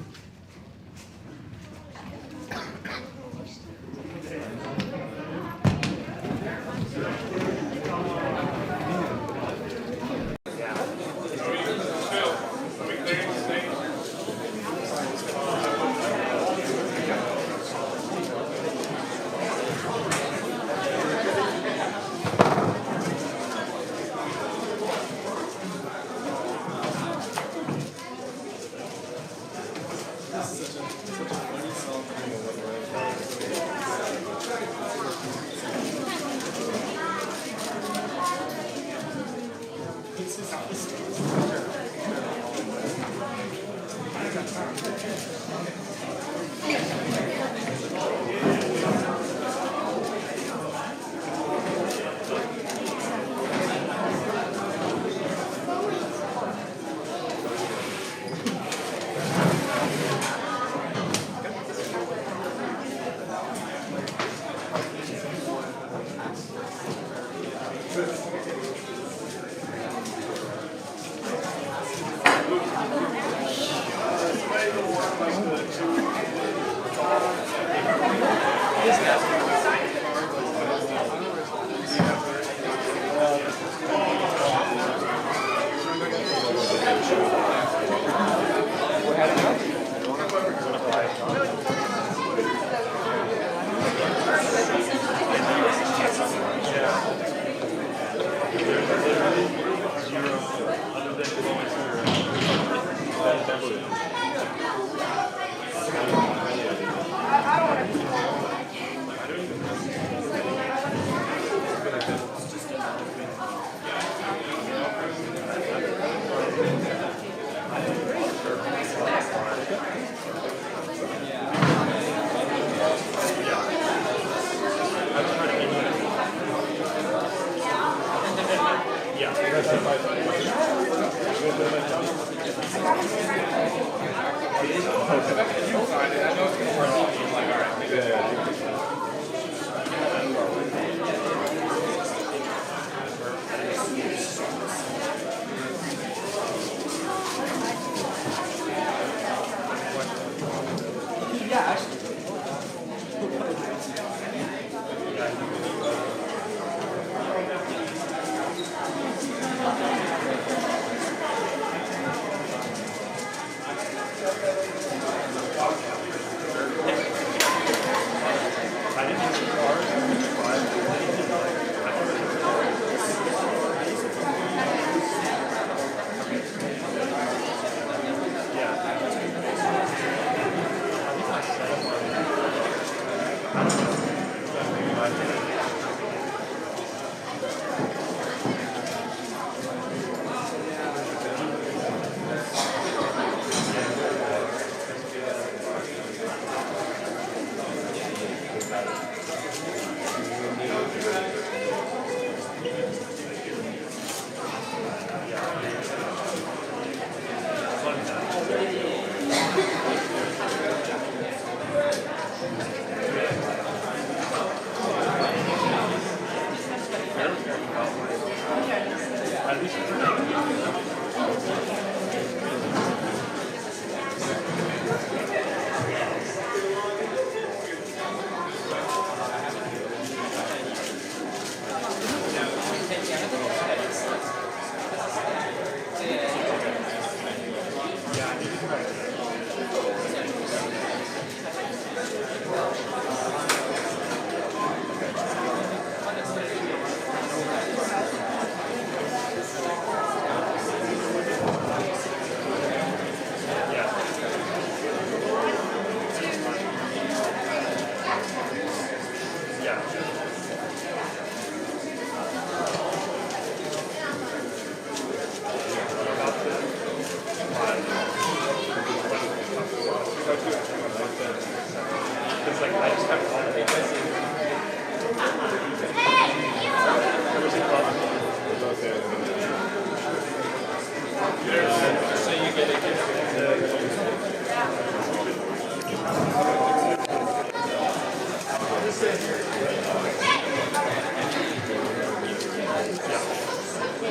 Is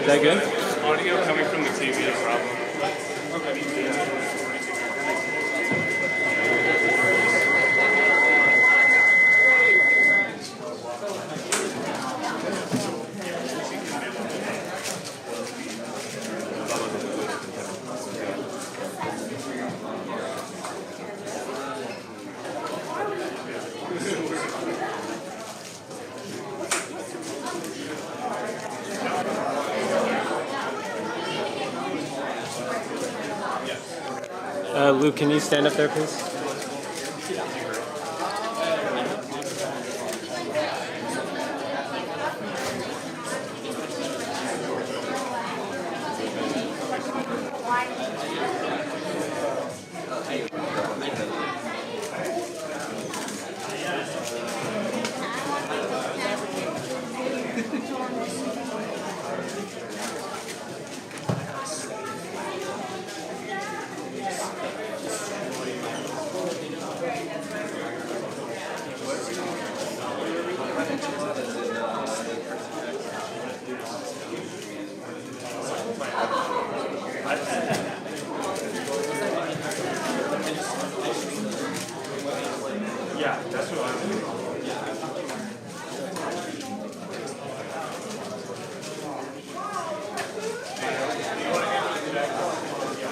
that good? Audio coming from the TV is a problem. Luke, can you stand up there, please? Yeah, that's what I'm doing.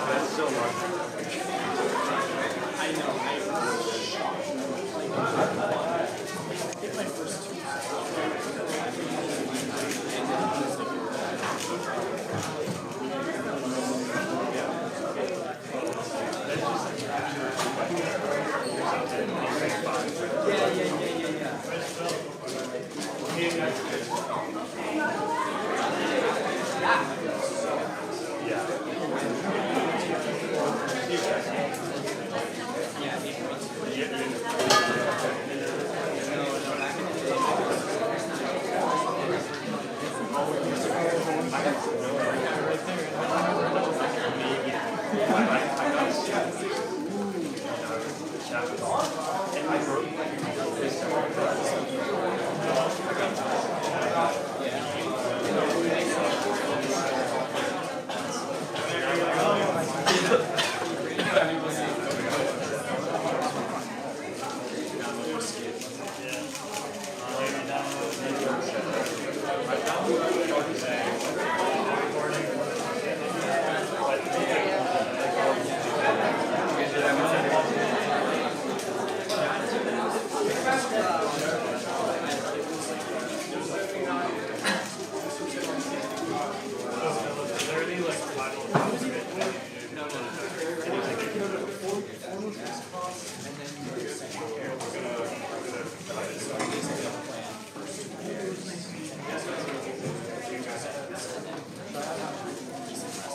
That's so much.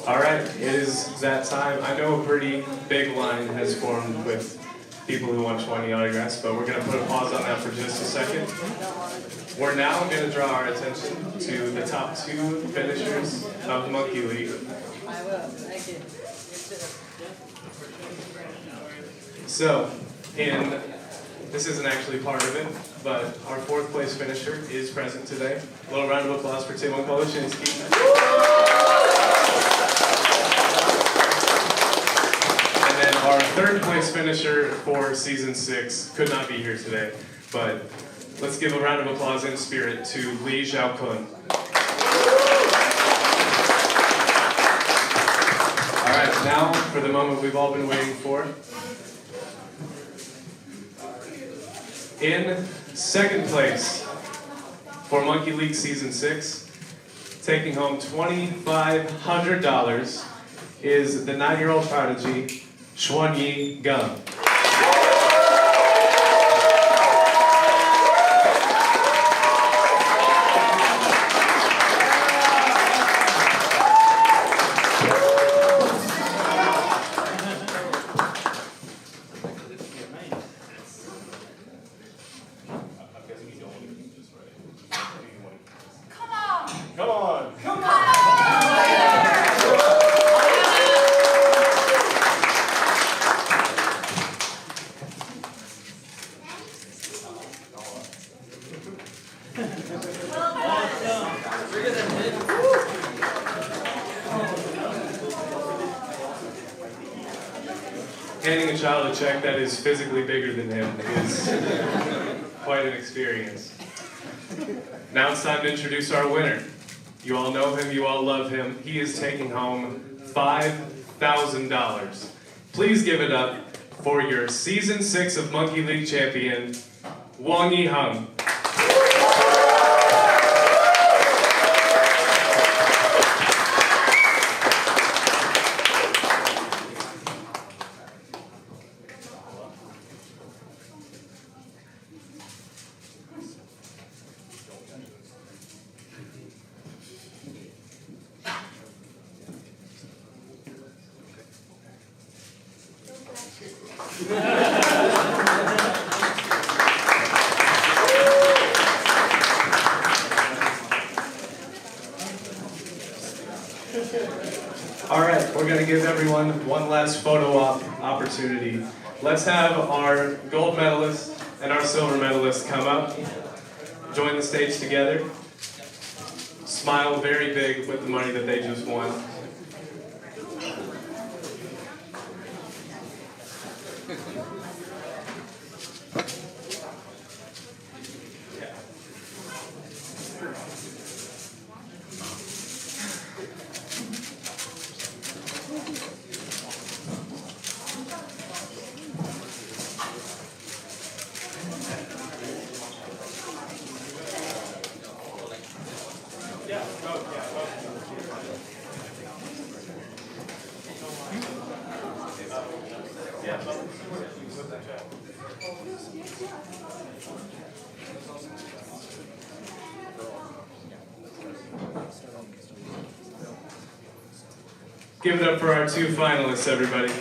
All right, it is that time. I know a pretty big line has formed with people who want Xuanyi autographs, but we're going to put a pause on that for just a second. We're now going to draw our attention to the top two finishers of Monkey League. I will. Thank you. So, this isn't actually part of it, but our fourth place finisher is present today. A little round of applause for Tim Koloczynski. And then our third place finisher for season 6 could not be here today, but let's give a round of applause in spirit to Lee Zhaokun. All right, now for the moment we've all been waiting for. In second place for Monkey League Season 6, taking home $2,500 is the 9-year-old prodigy, Xuanyi Geng. Handing a child a check that is physically bigger than him is quite an experience. Now it's time to introduce our winner. You all know him, you all love him. He is taking home $5,000. Please give it up for your Season 6 of Monkey League champion, Wang Yiheng. All right, we're going to give everyone one last photo op opportunity. Let's have our gold medalist and our silver medalist come up, join the stage together, smile very big with the money that they just won. Give it up for our two finalists, everybody.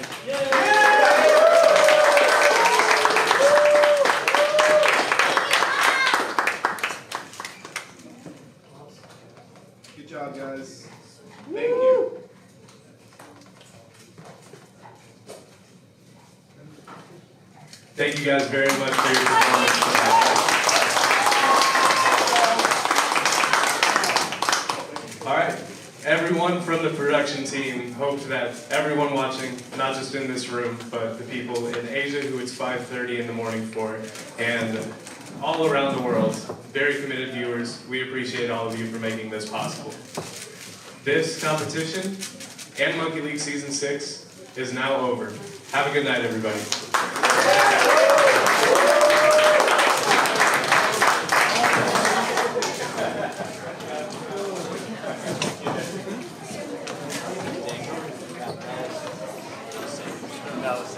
Good job, guys. Thank you. Thank you guys very much for your performance tonight. All right, everyone from the production team hoped that everyone watching, not just in this room, but the people in Asia who it's 5:30 in the morning for, and all around the world, very committed viewers, we appreciate all of you for making this possible. This competition and Monkey League Season 6 is now over. Have a good night, everybody. That was